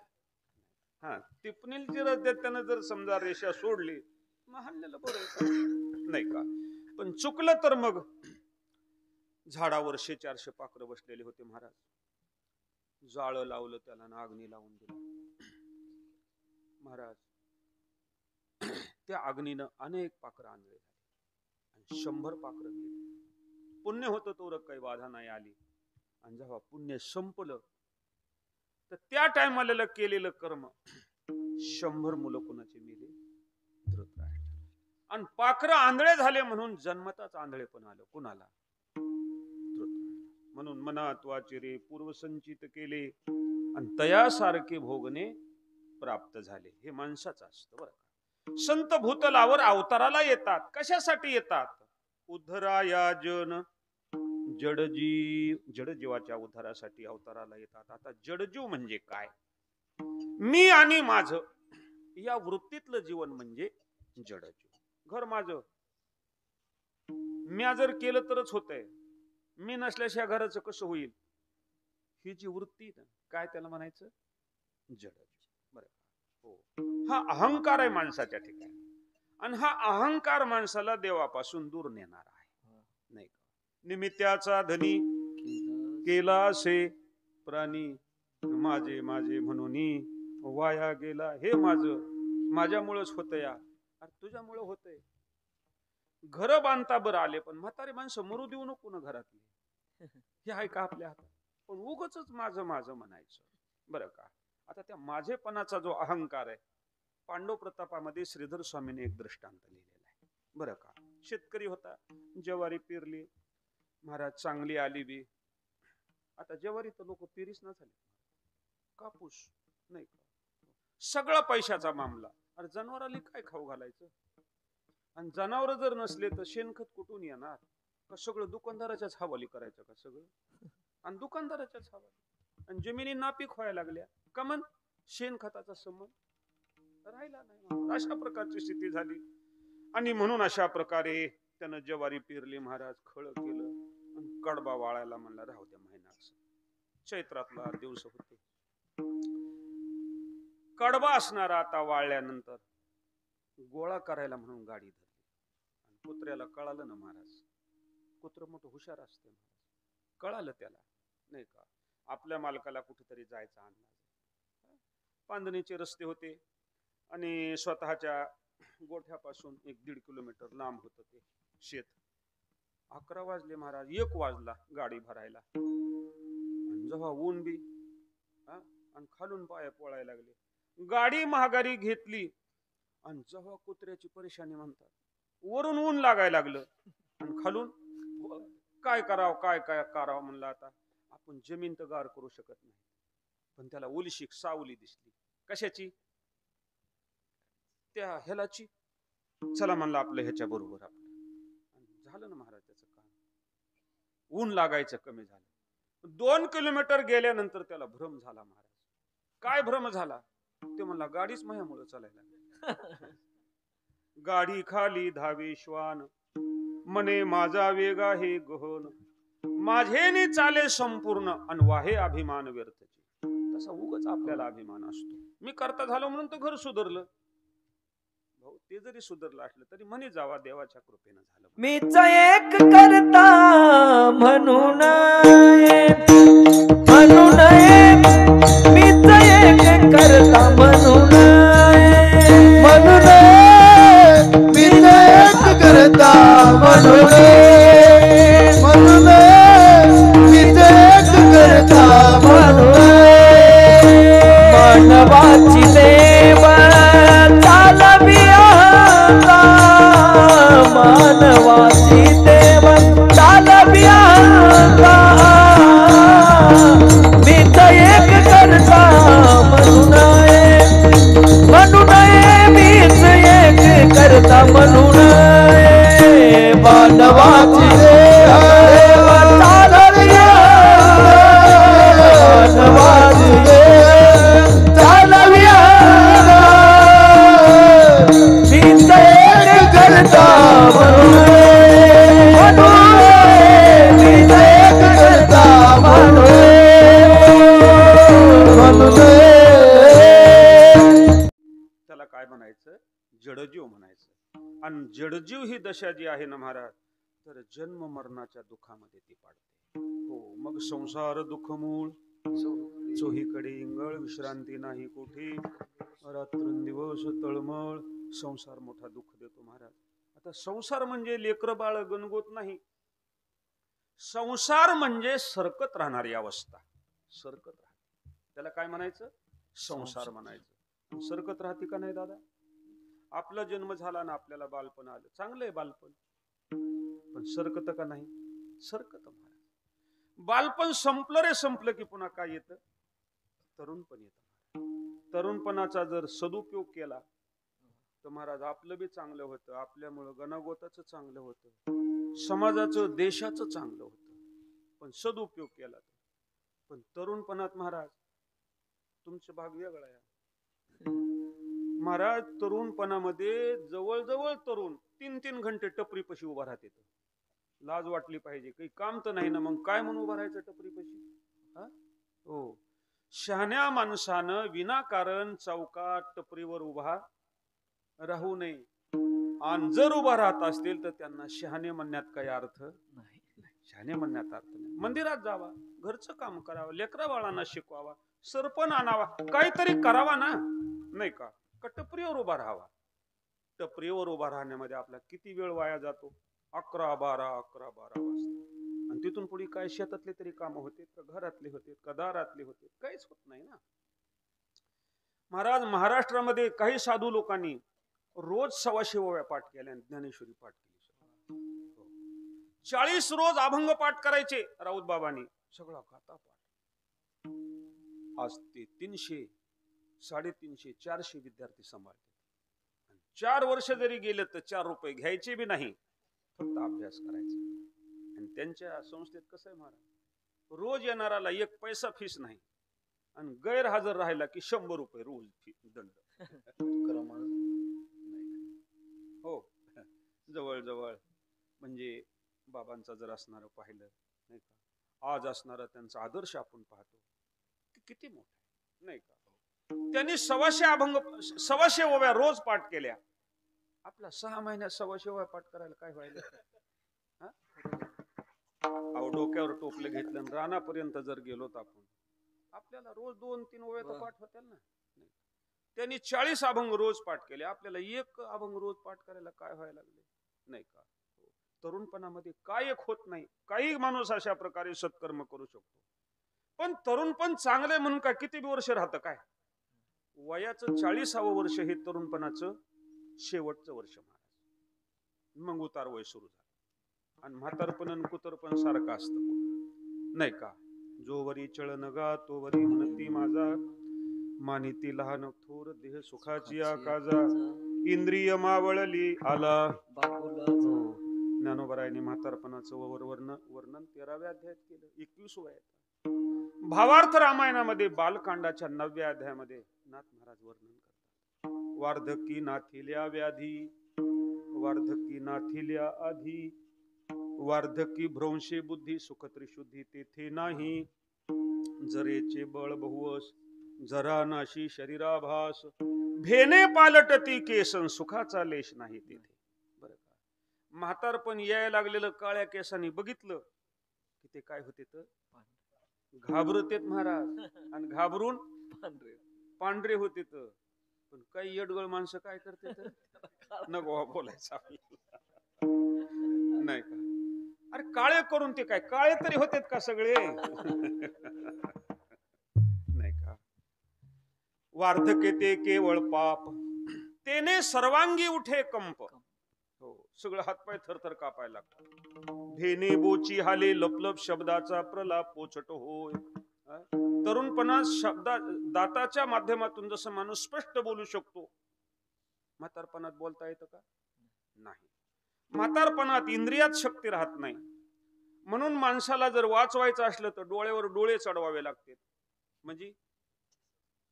हा, टिपणील त्यानं जर समजा रेषा सोडली मग हाणलेलं बरं नाही का? पण चुकलं तर मग झाडावर 400 पाखरं बसलेले होते महाराज. जाळं लावलं त्याला ना अग्नी लावून दिला महाराज. त्या अग्नीनं अनेक पाखरं आंधळे झाले आणि 100 पाखरं गेली. पुण्य होतं तो काही बाधा नाही आली. आणि जेव्हा पुण्य संपलं तर त्या टायमाला केलेलं कर्म 100 मुलं कुणाचे मेले? धृतराष्ट्र. आणि पाखरं आंधळे झाले म्हणून जन्मताच आंधळे पण आलं कुणाला? धृतराष्ट्र. म्हणून मनात वाचिरे पूर्वसंचित केले आणि तयासारखे भोगणे प्राप्त झाले. हे माणसाचं असतं बरं का. संत भूतलावर अवताराला येतात. कशासाठी येतात? उद्धराया जन जडजीवाच्या उद्धारासाठी अवताराला येतात. आता जडजीव म्हणजे काय? मी आणि माझ या वृत्तीतलं जीवन म्हणजे जडजीव. घर माझं, मी जर केलं तरच होतंय, मी नसल्याशिवाय घराचं कसं होईल? ही जी वृत्ती ना, काय त्याला म्हणायचं? जडजीव. बरं हो, हा अहंकार आहे माणसाच्या ठिकाणी. आणि हा अहंकार माणसाला देवापासून दूर नेणार आहे. नाही का? निमित्याचा धनी केला असे प्राणी, माझे माझे म्हणून वाया गेला. हे माझ्यामुळेच होत या. अरे तुझ्यामुळे होतंय. घर बांधता बरं आले पण म्हातारे माणसं मरू देऊ नको ना घरातली. हे आहे का आपल्या हातात? पण उगच माझं माझं म्हणायचं बरं का. आता त्या माझेपणाचा जो अहंकार आहे, पांडव प्रतापामध्ये श्रीधर स्वामीने एक दृष्टांत लिहिलेला आहे बरं का. शेतकरी होता, ज्वारी पेरली महाराज, चांगली आली बी. आता ज्वारी तर लोक पेरीच ना झाली, कापूस नाही का, सगळा पैशाचा मामला. अरे जनावराला काय खाऊ घालायचं? आणि जनावर जर नसले तर शेणखत कुठून येणार? का सगळं दुकानदाराच्याच हवाली करायचं का सगळं? आणि दुकानदाराच्याच हवाली. आणि जमिनी नापीक व्हायला लागल्या का मग शेणखताचा संबंध राहिला नाही. अशा प्रकारची स्थिती झाली. आणि म्हणून अशा प्रकारे त्यानं ज्वारी पेरली महाराज, खळ केलं आणि कडबा वाळायला म्हणला राहू द्या महिनाच. चैत्रातला दिवस होते. कडबा असणारा आता वाळल्यानंतर गोळा करायला म्हणून गाडी धरली. आणि कुत्र्याला कळालं ना महाराज, कुत्र मोठं हुशार असते महाराज, कळालं त्याला नाही का आपल्या मालकाला कुठेतरी जायचा अंदाज. पांदणीचे रस्ते होते आणि स्वतःच्या गोठ्यापासून 1-1.5 किलोमीटर लांब होतं ते शेत. 11 वाजले महाराज, 1 वाजला गाडी भरायला. आणि जेव्हा ऊन बी आणि खालून पाया पोळायला लागले, गाडी महागारी घेतली. आणि जेव्हा कुत्र्याची परेशानी म्हणतात, वरून ऊन लागायला लागलं आणि खालून काय करावं काय काय करावं म्हणलं. आता आपण जमीन तर गार करू शकत नाही, पण त्याला ओलीशी सावली दिसली. कशाची? त्या हेलाची. चला म्हणलं आपलं ह्याच्या बरोबर आपलं. झालं ना महाराज त्याचं काम. ऊन लागायचं कमी झालं. 2 किलोमीटर गेल्यानंतर त्याला भ्रम झाला महाराज. काय भ्रम झाला? ते म्हणला गाडीच माझ्यामुळे चालायला. गाडी खाली धावे श्वान, मने माझा वेग आहे गहन, माझेने चाले संपूर्ण अनवाहे अभिमान व्यर्थची. तसा उगाच आपल्याला अभिमान असतो. मी करता झालो म्हणून तर घर सुधारलं. भाऊ ते जरी सुधारलं असलं तरी म्हणे जावा देवाच्या कृपेनं झालं. मीच एक करता म्हणून मीच एक करता म्हणून मीच एक करता म्हणून मीच एक करता म्हणून मानवाची देव चालविया, मानवाची देव चालविया. मीच एक करता म्हणून मीच एक करता म्हणून मानवाची देव चालविया, मानवाची देव चालविया. मीच एक करता म्हणून मीच एक करता म्हणून. त्याला काय म्हणायचं? जडजीव म्हणायचं. आणि जडजीव ही दशा जी आहे ना महाराज, तर जन्म मरणाच्या दुःखामध्ये ती पाडते. हो, मग संसार दुःख मूळ चोहीकडे इंगळ, विश्रांती नाही कुठे, रात्रंदिवस तळमळ. संसार मोठा दुःख देतो महाराज. आता संसार म्हणजे लेकर बाळ गणगोत नाही. संसार म्हणजे सरकत राहणारी अवस्था. सरकत राहते त्याला काय म्हणायचं? संसार म्हणायचं. सरकत राहते का नाही दादा? आपला जन्म झाला ना, आपल्याला बालपण आलं, चांगलंय बालपण, पण सरकत का नाही? सरकत महाराज. बालपण संपलं रे, संपलं की पुन्हा काय येतं? तरुणपण येतं. तरुणपणाचा जर सदुपयोग केला तर महाराज आपलं बी चांगलं होतं, आपल्यामुळं गणागोताचं चांगलं होतं, समाजाचं देशाचं चांगलं होतं, पण सदुपयोग केला तर. पण तरुणपणात महाराज तुमचा भाग वेगळा आहे महाराज. तरुणपणामध्ये जवळजवळ तरुण 3-3 घंटे टपरी पशी उभा राहते. लाज वाटली पाहिजे, काही काम तर नाही ना, मग काय म्हणून उभा राहायचं टपरी पशी? हो, शहाण्या माणसानं विनाकारण चौकात टपरीवर उभा राहू नये. आणि जर उभा राहत असतील तर त्यांना शहाणे म्हणण्यात काही अर्थ नाही. शहाणे म्हणण्यात अर्थ नाही. मंदिरात जावा, घरचं काम करावं, लेकरा बाळांना शिकवावा, सरपण आणावा, काहीतरी करावा ना, नाही का? टपरीवर उभा राहावा. टपरीवर उभा राहण्यामध्ये आपला किती वेळ वाया जातो? 11-12 वाजता. आणि तिथून पुढे काय शेतातले तरी काम होते का, घरातले होते का, दारातले होते? काहीच होत नाही ना महाराज. महाराष्ट्रामध्ये काही साधू लोकांनी रोज 125 ओव्या पाठ केल्या, ज्ञानेश्वरी पाठ केली. 40 रोज अभंग पाठ करायचे राऊत बाबांनी, सगळा गाता पाठ. आज ते 300, 350, 400 विद्यार्थी सांभाळते. 4 वर्ष जरी गेले तर 4 रुपये घ्यायचे बी नाही, फक्त अभ्यास करायचा. आणि त्यांच्या संस्थेत कसं आहे महाराज, रोज येणाराला 1 पैसा फीस नाही, आणि गैरहजर राहिला की 100 रुपये रोज दंड. हो, जवळजवळ म्हणजे बाबांचा जर असणार पाहिलं नाही का, आज असणारा त्यांचा आदर्श आपण पाहतो, किती मोठा नाही का. त्यांनी 125 अभंग, 125 ओव्या रोज पाठ केल्या. आपला 6 महिन्यात 125 ओव्या पाठ करायला काय व्हायला? अहो, डोक्यावर टोपलं घेतलं आणि रानापर्यंत जर गेलो तर आपण, आपल्याला रोज 2-3 ओव्या तर पाठ होत्या ना. त्यांनी 40 अभंग रोज पाठ केले, आपल्याला 1 अभंग रोज पाठ करायला काय व्हायला लागले नाही का. तरुणपणामध्ये काय एक होत नाही. काही माणूस अशा प्रकारे सत्कर्म करू शकतो, पण तरुणपण चांगले म्हणून काय किती वर्ष राहतं काय? वयाचं 40वं वर्ष हे तरुणपणाचं शेवटचं वर्ष महाराज. मग उतार वय सुरू झालं. आणि म्हातारपण आणि कुतरपण सारखं असतं नाही का. जोवरी चळन गा तोवरी म्हणती माझा, मानिती लहान थोर देह सुखाची आकाजा, इंद्रिय मावळली आला. ज्ञानोबरायांनी म्हातारपणाचं वर्णन 13व्या अध्यायात केलं. 21 वयात भावार्थ रामायणामध्ये बालकांडाच्या 9व्या अध्यायामध्ये नाथ महाराज वर्णन करतात. वार्धकी नाथिल्या व्याधी, वार्धकी नाथिल्या आधी, वार्धकी भ्रंशे बुद्धी, सुख त्रिशुद्धी तेथे नाही. जरेचे बळ बहुवस, जरा नाशी शरीराभास, भेने पालटती केसन, सुखाचा लेश नाही तेथे. बरं का, म्हातारपण यायला लागलेलं काळ्या केसांनी बघितलं की ते काय होते तर घाबरतेत महाराज, आणि घाबरून पांढरे होते. तर पण काही येडगळ माणसं काय करते तर नको बोलायचं नाही का. अरे काळे करून ते काय काळे तरी होतेत का सगळे नाही का. वार्धके ते केवळ पाप, तेने सर्वांगी उठे कंप. हो, सगळं हातपाय थरथर कापायला लागतात. भेने बोची हाले लपलप, शब्दाचा प्रलाप पोचट होय. तरुणपणात शब्दा दाताच्या माध्यमातून जसं माणूस स्पष्ट बोलू शकतो, म्हातारपणात बोलता येतं का? नाही. म्हातारपणात इंद्रियात शक्ती राहत नाही. म्हणून माणसाला जर वाचवायचं असलं तर डोळ्यावर डोळे चढवावे लागते, म्हणजे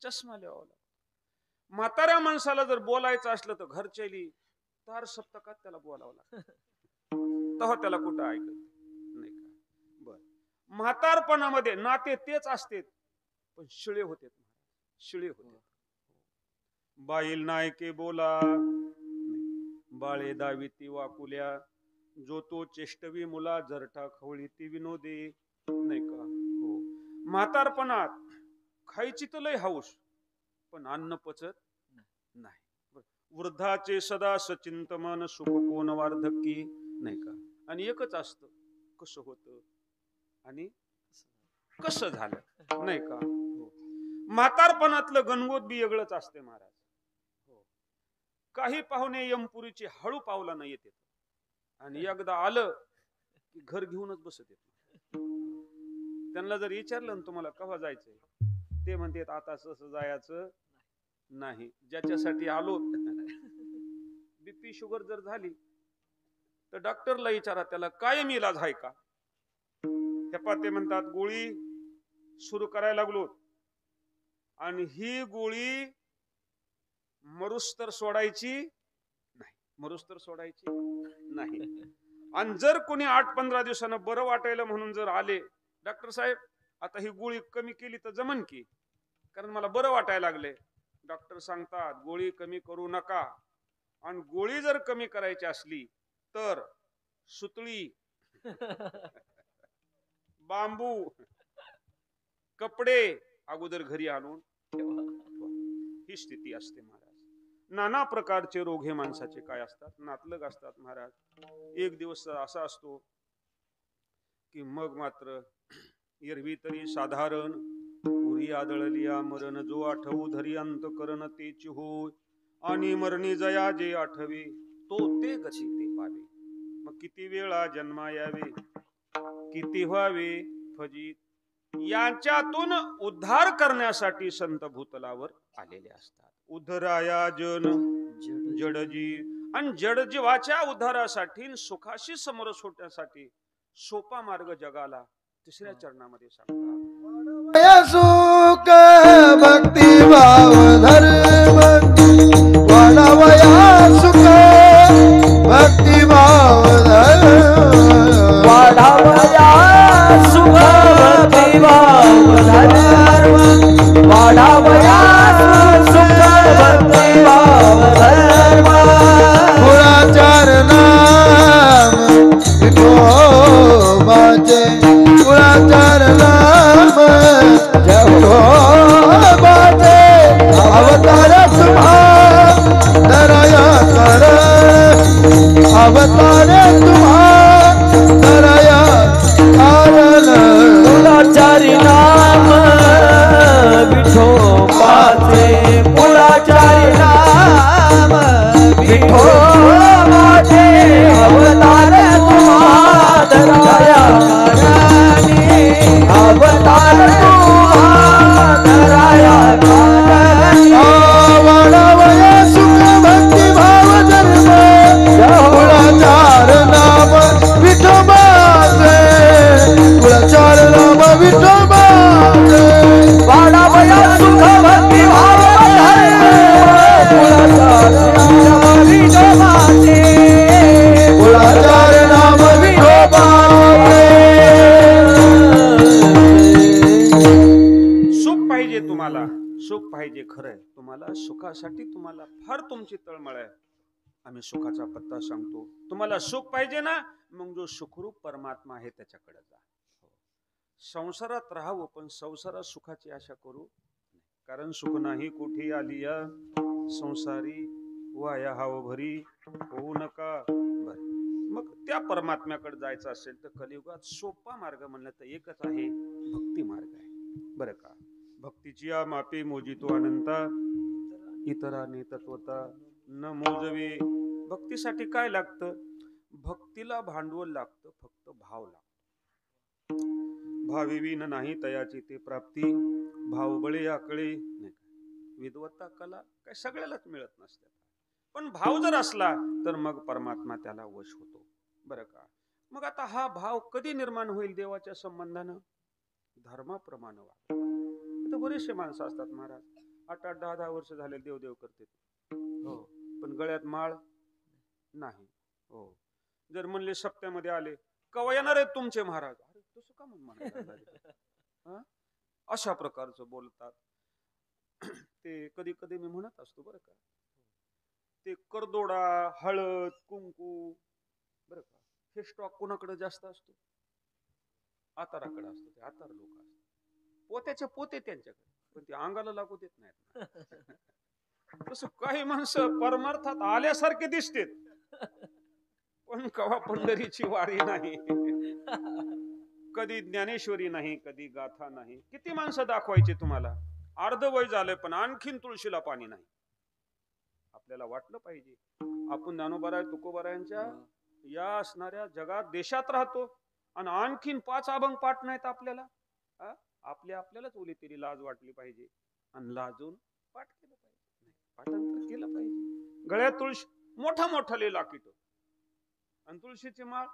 चष्मा लिहावा लागतो. म्हाताऱ्या माणसाला जर बोलायचं असलं तर घरचेली तार सप्तकात त्याला बोलावं लागतं, तेव्हा त्याला कुठं ऐकत नाही का. बर, म्हातारपणामध्ये नाते तेच असते, पण शिळे होते, शिळे होते. बाईल नायके बोला, बाळे दाविती वाकुल्या, जो तो चेष्टवी मुला जरटा खवळी ती विनोदे, नाही का? हो. म्हातारपणात खायची तर लय हाऊस, पण अन्न पचत नाही. वृद्धाचे सदा सचिंत मन, सुख कोण वार्धक्की, नाही का? आणि एकच असतं, कसं होतं आणि कसं झालं, नाही का? हो. म्हातारपणातलं गणगोत बी वेगळंच असते महाराज. हो. काही पाहुणे यमपुरीची हळू पावला येते आणि एकदा आलं की घर घेऊनच बसत येत. त्यांना जर विचारलं ना तुम्हाला केव्हा जायचंय, ते म्हणतात आता असं जायचं नाही, ज्याच्यासाठी आलो. बीपी शुगर जर झाली तर डॉक्टरला विचारा त्याला कायम इलाज आहे का. ते म्हणतात गोळी सुरू करायला लागलो आणि ही गोळी मरुस्तर सोडायची नाही, मरुस्तर सोडायची नाही. आणि जर कोणी 8-15 दिवसानं बरं वाटायला म्हणून जर आले, डॉक्टर साहेब आता ही गोळी कमी केली तर जमन की, कारण मला बरं वाटायला लागले. डॉक्टर सांगतात गोळी कमी करू नका, आणि गोळी जर कमी करायची असली तर सुतळी, बांबू, कपडे अगोदर घरी आणून ही स्थिती असते महाराज. नाना प्रकारचे रोग हे माणसाचे काय असतात, नातलग असतात महाराज. एक दिवस असा असतो की मग मात्र एरवी तरी साधारण पुरी आदळलिया मरण, जो आठवू धरी अंत करण तेची होय, आणि मरणी जया जे आठवे तो ते गती ते पावे. मग किती वेळा जन्मा यावे, किती व्हावे फजित, यांच्यातून उद्धार करण्यासाठी संत भूतलावर आलेले असतात. उद्धराया जन जडजीव, आणि जडजीवाच्या उद्धारासाठी सुखाशी समोर सोडण्यासाठी सोपा मार्ग जगाला तिसऱ्या चरणामध्ये सांगतात. सुख भक्ती भाव धर्म वाढावया, सुख भक्ती भाव धर्म वाढावया, सुख भक्ती भाव धर्म वाढावया, सुख भक्ती भाव धर्म. कुळाचार नाम विठोबाचे, कुळाचार नाम विठोबाचे, अवतार तुम्हा दरया कर, अवतार तुम्हा दरया कारण. कुळाचारी नाम विठोबाचे, कुळाचारी नाम विठोबाचे, अवतार तुम्हा दरया कारणी, अवतार तुम्हा दरया कारणी. वाढावया सुख भक्ती भाव धर्म, कुळाचार नाम विठोबाचे, कुळाचार नाम विठोबाचे. वाढावया सुख भक्ती भाव धर्म, कुळाचार नाम विठोबाचे, कुळाचार नाम विठोबाचे. सुख पाहिजे तुम्हाला, सुख पाहिजे खरंय तुम्हाला, सुखासाठी तुम्हाला फार तुमची तळमळ आहे. आम्ही सुखाचा पत्ता सांगतो. तुम्हाला सुख पाहिजे ना, मग जो सुखरूप परमात्मा आहे त्याच्याकडे जा. संसारात राहावं पण संसारात सुखाची आशा करू, कारण सुख नाही कुठे आलिया संसारी, वाया हाव भरी होऊ नका भरी. मग त्या परमात्म्याकडे जायचं असेल तर कलियुगात सोपा मार्ग म्हणलं तर एकच आहे, भक्ती मार्ग आहे बरं का. भक्तीची या मापे मोजितो अनंता, इतराने तत्वता न मोजवे. भक्तीसाठी काय लागतं? भक्तीला भांडवल लागतं, फक्त भाव लागतो. भाविवीन नाही तयाची ते प्राप्ती, भाव बळे आकळे नाही. विद्वत्ता कला काय सगळ्यालाच मिळत नसते, पण भाव जर असला तर मग परमात्मा त्याला वश होतो बरं का. मग आता हा भाव कधी निर्माण होईल देवाच्या संबंधानं? धर्माप्रमाणे वागा. आता बरेचसे माणसं असतात महाराज, 8-8, 10-10 वर्ष झाले देवदेव करते, हो, पण गळ्यात माळ नाही. हो, जर म्हणले सप्त्यामध्ये आले, कवा येणार आहेत तुमचे महाराज? अरे तसं का म्हणायला अशा प्रकारचं बोलतात. ते कधी कधी मी म्हणत असतो बरं का, ते करदोडा, हळद, कुंकू बरं का, हे स्टॉक कोणाकडे जास्त असतो? आताराकडे असतो. ते आतार लोक असतात, पोत्याचे पोते त्यांच्याकडे, पण ते अंगाला लागू देत नाहीत. तसं काही माणसं परमार्थात आल्यासारखे दिसते, पण कवा पंढरीची वारी नाही, कधी ज्ञानेश्वरी नाही, कधी गाथा नाही. किती माणसं दाखवायची तुम्हाला? अर्ध वय झालंय पण आणखीन तुळशीला पाणी नाही. आपल्याला वाटलं पाहिजे आपण ज्ञानोबाराय तुकोबारायांच्या या असणाऱ्या जगात देशात राहतो आणि आणखीन 5 अभंग पाठ नाहीत आपल्याला. आपल्यालाच ओली तरी लाज वाटली पाहिजे आणि लाजून पाठ केलं पाहिजे, पाठांतर केलं पाहिजे. गळ्यात तुळशी मोठा मोठा लिहिला किट आणि तुळशीची माळ,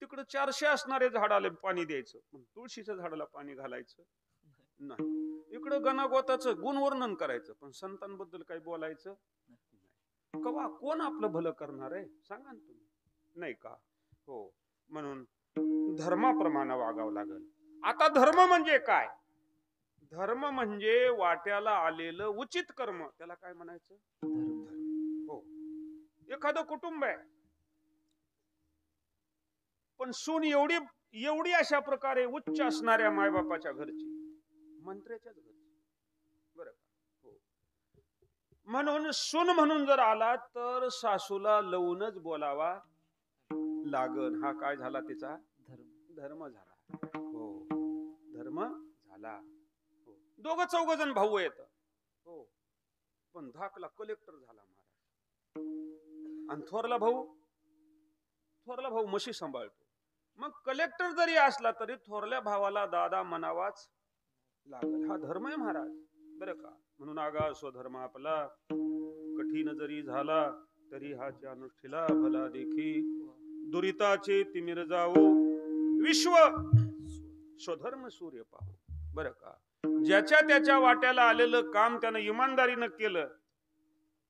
तिकडं 400 असणारे झाडाला पाणी द्यायचं, पण तुळशीच्या झाडाला पाणी घालायचं नाही. इकडं गणागोताचं गुणवर्णन करायचं, पण संतांबद्दल काही बोलायचं नाही. कवा कोण आपलं भलं करणार आहे सांगा ना तुम्ही, नाही का? हो, म्हणून धर्माप्रमाणे वागावं लागल. आता धर्म म्हणजे काय? धर्म म्हणजे वाट्याला आलेलं उचित कर्म, त्याला काय म्हणायचं? धर्म. हो, एखादं कुटुंब आहे पण सून एवढी अशा प्रकारे उच्च असणाऱ्या मायबापाच्या घरची, मंत्र्याच्याच घरची, बरं का? हो, म्हणून सून म्हणून जर आला तर सासूला लवूनच बोलावा लागन. हा काय झाला? तिचा धर्म झाला. हो, धर्म झाला. हो, 2-4 जण भाऊ येत. हो, पण धाकला कलेक्टर झाला महाराज, आणि थोरला भाऊ म्हशी सांभाळतो. मग कलेक्टर जरी असला तरी थोरल्या भावाला दादा म्हणावाच लागल. हा धर्म आहे महाराज, बरं का? म्हणून आगा स्वधर्म आपला, कठीण जरी झाला तरी हाच्या अनुष्ठीला भला देखी, दुरिताचे तिमिर जाऊ विश्व स्वधर्म सूर्य पाहू. बरं का? ज्याच्या त्याच्या वाट्याला आलेलं काम त्यानं इमानदारीनं केलं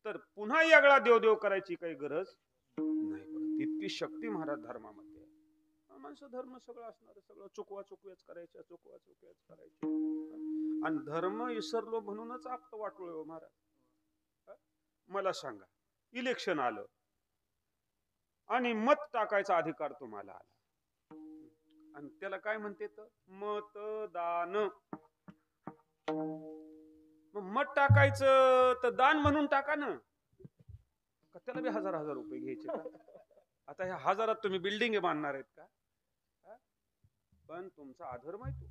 तर पुन्हा यागळा देवदेव करायची काही गरज नाही. इतकी शक्ती महाराज धर्मामध्ये. माणसं धर्म सगळं असणार, सगळं चुकव्याच करायच्या, आणि धर्म विसरलो म्हणूनच आपलं वाटोळ हो महाराज. मला सांगा, इलेक्शन आलं आणि मत टाकायचा अधिकार तुम्हाला आला, आणि त्याला काय म्हणते? तर मतदान. मत टाकायचं तर दान म्हणून टाका ना, त्याला बी 1000 रुपये घ्यायचे का? आता ह्या 1000 तुम्ही बिल्डिंग बांधणार आहेत का? पण तुमचा अधर्म आहे तो.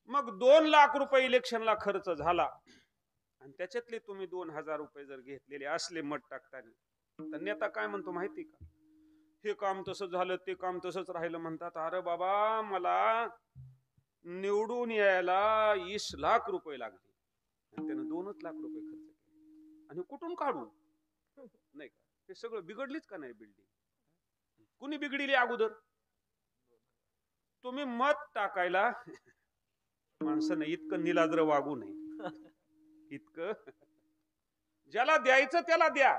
मग 2 लाख रुपये इलेक्शनला खर्च झाला आणि त्याच्यातले तुम्ही 2000 रुपये जर घेतलेले असले मत टाकताना, तर नेता काय म्हणतो माहिती का? हे काम तसं झालं, ते काम तसंच राहिलं म्हणतात. अरे बाबा, मला निवडून यायला 20 लाख रुपये लागले आणि त्यानं 2 लाख रुपये खर्च केले, आणि कुठून काढू? नाही का? हे सगळं बिघडलीच का नाही बिल्डिंग? कुणी बिघडली अगोदर? तुम्ही मत टाकायला माणसानं इतकं निलाद्र वागू नये. इतकं ज्याला द्यायचं त्याला द्या,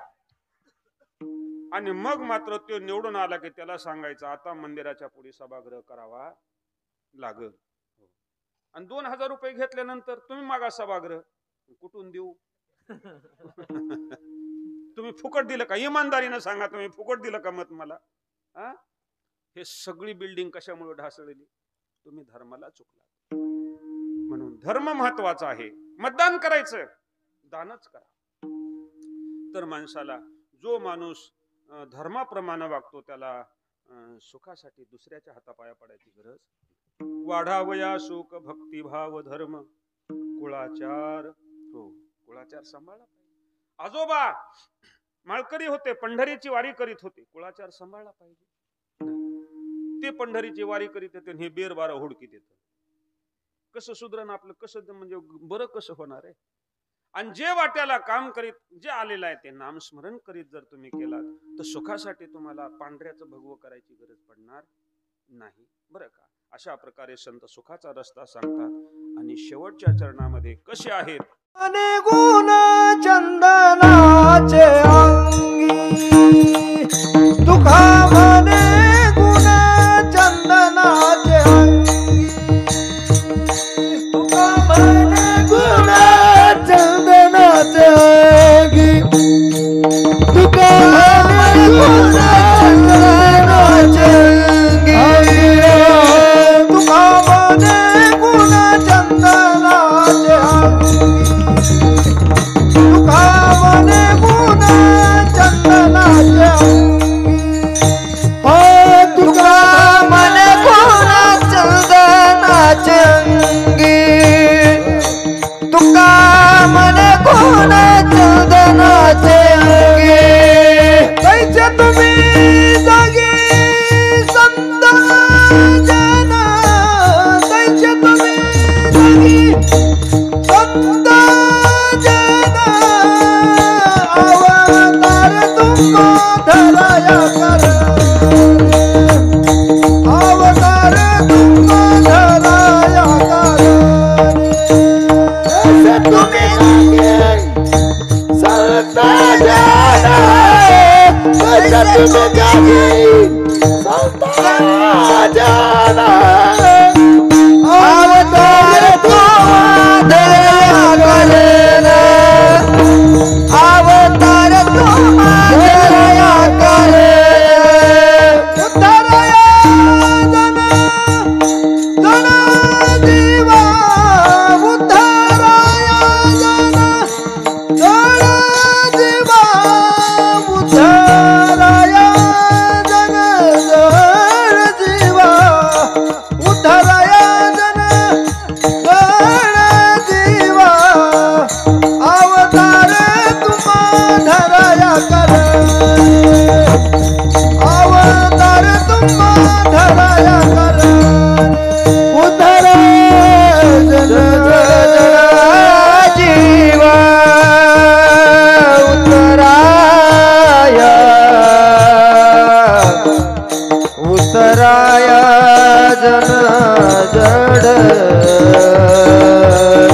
आणि मग मात्र तो निवडून आला की त्याला सांगायचं आता मंदिराच्या पुढे सभागृह करावा लागल. आणि 2000 रुपये घेतल्यानंतर तुम्ही मागा सभागृह, कुठून देऊ? तुम्ही फुकट दिलं का? इमानदारीनं सांगा, तुम्ही फुकट दिलं का मत मला? हे सगळी बिल्डिंग कशामुळे ढासळली? तुम्ही धर्माला चुकला. म्हणून धर्म महत्वाचा आहे. मतदान करायचं, दानच करा. तर माणसाला, जो माणूस धर्माप्रमाणे वागतो त्याला सुखासाठी दुसऱ्याच्या हातापाया पडायची गरज. वाढावया सुख भक्तिभाव धर्म कुळाचार. हो, कुळाचार सांभाळला पाहिजे. आजोबा माळकरी होते, पंढरीची वारी करीत होते, कुळाचार सांभाळला पाहिजे. ते पंढरीची वारी करीत होते, हे बेरबारा हुडकीत येत. कसं सुधरण आपलं? कसं म्हणजे बरं कसं होणार आहे? आणि जे वाट्याला काम करीत जे आलेलं आहे ते नामस्मरण करीत जर तुम्ही केलात तर सुखासाठी तुम्हाला पांढऱ्याचं भगवं करायची गरज पडणार नाही. बरं का? अशा प्रकारे संत सुखाचा रस्ता सांगतात. आणि शेवटच्या चरणामध्ये कसे आहेत? अने गुण चंदनाचे अंगी तुका म्हणे गुण चंदनाचे अंगी तुका म्हणे गुण चंदनाचे अंगी तुका म्हणे गुण राजाना अवतार तो दया करेन अवतार तो दया करेन उद्धरया जन जन जीवा उद्धरया जन जन जीवा उद्धरया जन जन जीवा उद्धरया जन जन जीवा अवतार तुम्हा धरया कर अवतार तुम्हा धरया कर उद्धर जन जीवा उत्तराया जन जड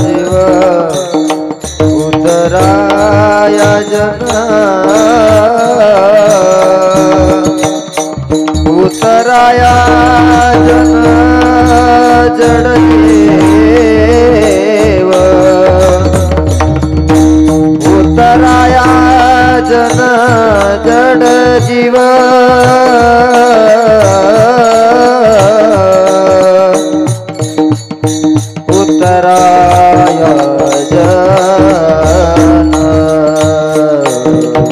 जीव उत्तराया जन उत्तराया जन जड जीव उत्तराया जन जड जीव उत्तराय जन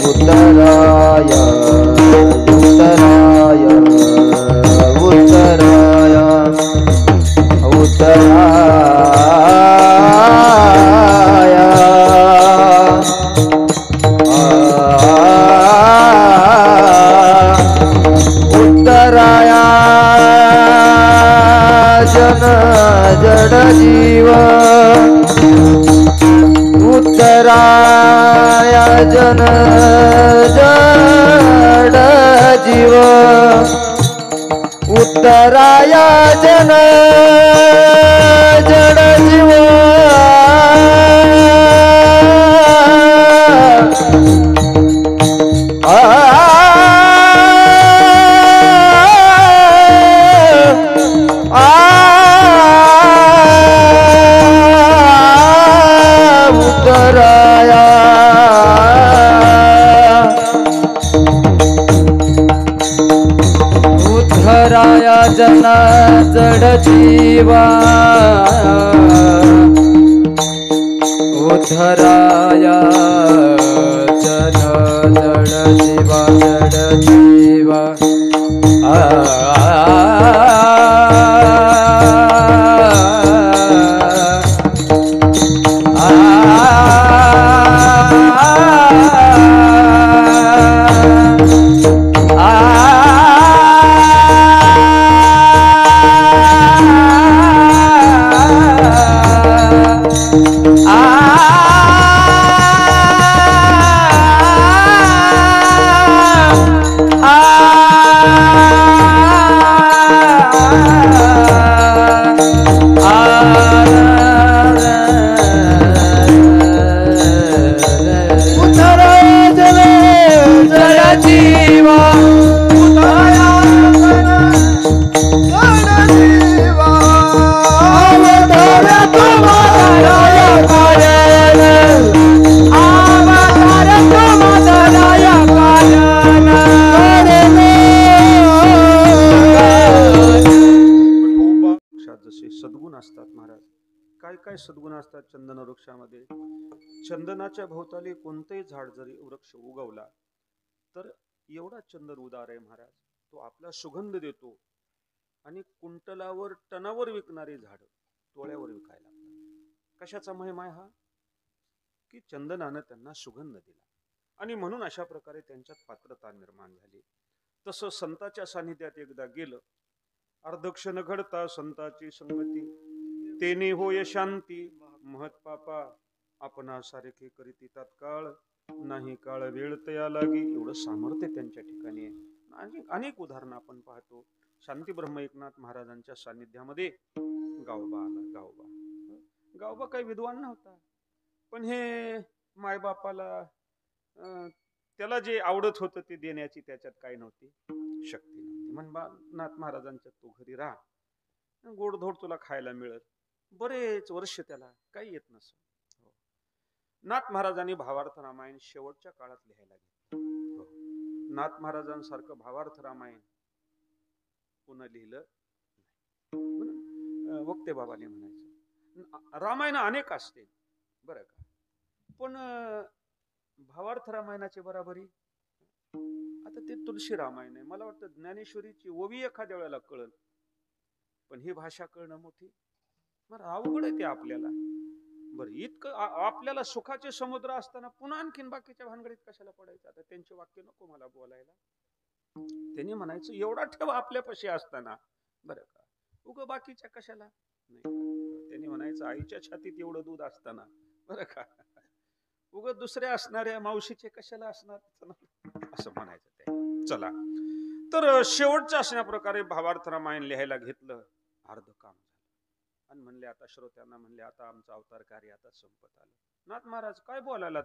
उत्तराय उत्तराय उत्तराय उत्तराय उत्तराया जन जड जीव उत्तराया जन जड जीव उत्तराया जन जड जीव उत्तराया उत्तराया जन जड जीवा उत्तराया जन जड जीवा जड जीवा काय सद्गुण असतात चंदन वृक्षामध्ये. चंदनाच्या भोवताली कोणतेही झाड जरी वृक्ष उगवला तर एवढा चंदन उदार आहे महाराज. तो आपला सुगंध देतो आणि कुंटलावर टनावर विकणारी झाड तोळ्यावर विकायला लागतात. कशाचा महिमा आहे हा की चंदनानं त्यांना सुगंध दिला आणि म्हणून अशा प्रकारे त्यांच्यात पात्रता निर्माण झाली. तसं संताच्या सानिध्यात एकदा गेलं, अर्धक्षण घडता संताची संगती, तेने होय शांती महत पापा आपणा सारखे करीती तात्काळ, नाही काळ वेळ तया लागी. एवढं सामर्थ्य त्यांच्या ठिकाणी आहे. अनेक उदाहरणं आपण पाहतो. शांती ब्रह्म एकनाथ महाराजांच्या सानिध्यामध्ये गावबा आला. गावबा काही विद्वान नव्हता, पण हे मायबापाला त्याला जे आवडत होतं ते देण्याची त्याच्यात काही नव्हती शक्ती नव्हती. म्हण बा नाथ महाराजांच्या तू घरी राहा, गोडधोड तुला खायला मिळेल. बरेच वर्ष त्याला काही येत नसं. नाथ महाराजांनी भावार्थ रामायण शेवटच्या काळात लिहायला घेतलं. नाथ महाराजांसारखं भावार्थ रामायण पुन्हा लिहिलं नाही. वक्ते बाबाने म्हणायचं रामायण अनेक असते बरं का, पण भावार्थ रामायणाची बराबरी आता ते तुळशी रामायण आहे. मला वाटतं ज्ञानेश्वरीची ओवी एखाद्या वेळेला कळल, पण ही भाषा कळणं मोठी बरं अवघड आहे ते आपल्याला. बरं इतकं आपल्याला सुखाचे समुद्र असताना पुन्हा आणखीन बाकीच्या भानगडीत कशाला पडायचं. आता त्यांचे वाक्य नको मला बोलायला. त्यांनी म्हणायचं एवढा ठेवा आपल्यापाशी असताना बरं का, उग बाकीच्या कशाला नाही. त्यांनी म्हणायचं आईच्या छातीत एवढं दूध असताना बरं का, उग दुसऱ्या असणाऱ्या मावशीचे कशाला असणार असं म्हणायचं ते. चला तर शेवटच्या अशा प्रकारे भावार्थ रामायण लिहायला घेतलं. अर्ध काम झालं आणि म्हणले आता श्रोत्यांना म्हणले आता आमचं अवतार कार्य आता संपत आलं. नाथ महाराज काय बोलायला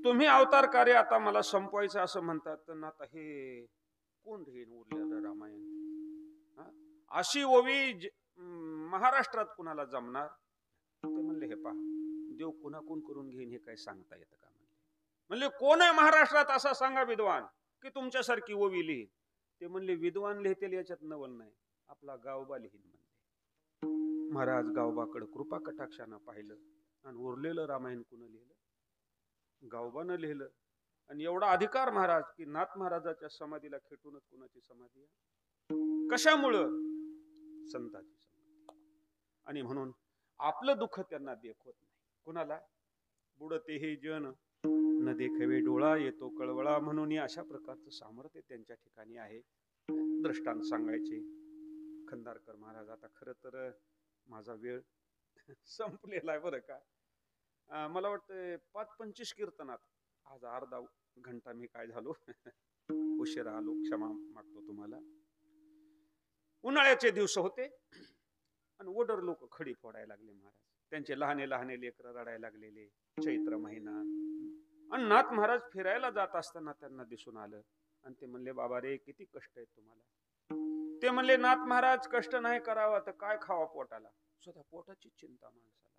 तुम्ही अवतार कार्य आता मला संपवायचं असं म्हणतात, तर आता हे कोण घेईन उरलेलं रामायण. अशी ओवी महाराष्ट्रात कुणाला जमणार. ते म्हणले हे पहा देव कुणाकून करून घेईन हे काय सांगता येतं का. म्हणले कोण आहे महाराष्ट्रात असा सांगा विद्वान की तुमच्यासारखी ओवी लिहीन. ते म्हणले विद्वान लिहितील याच्यात नवल नाही, आपला गावबा लिहीन म्हणले. महाराज गावबाकडे कृपा कटाक्षानं पाहिलं आणि उरलेलं रामायण कुणं लिहिलं, गावबानं लिहिलं. आणि एवढा अधिकार महाराज की नाथ महाराजाच्या समाधीला खेटूनच कुणाची समाधी आहे. कशामुळं संताची समाधी. आणि म्हणून आपलं दुःख त्यांना देखवत नाही. कुणाला बुडते हे जन न देखावे डोळा येतो कळवळा, म्हणून अशा प्रकारचं सामर्थ्य त्यांच्या ठिकाणी आहे. दृष्टांत सांगायचे खंदारकर महाराज. आता खरं तर माझा वेळ संपलेला आहे बरं का. मला वाटतं 5-25 कीर्तनात आज अर्धा घंटा मी काय झालो उशिरा आलो, क्षमा मागतो तुम्हाला. उन्हाळ्याचे दिवस होते आणि ओडर लोक खडी फोडायला लागले महाराज. त्यांचे लहाने लहाने लेकरं रडायला लागलेले. चैत्र महिना आणि नाथ महाराज फिरायला जात असताना त्यांना दिसून आलं आणि ते म्हणले बाबा रे किती कष्ट आहेत तुम्हाला. ते म्हणले नाथ महाराज कष्ट नाही करावा तर काय खावा पोटाला. स्वतः पोटाची चिंता माणसाला.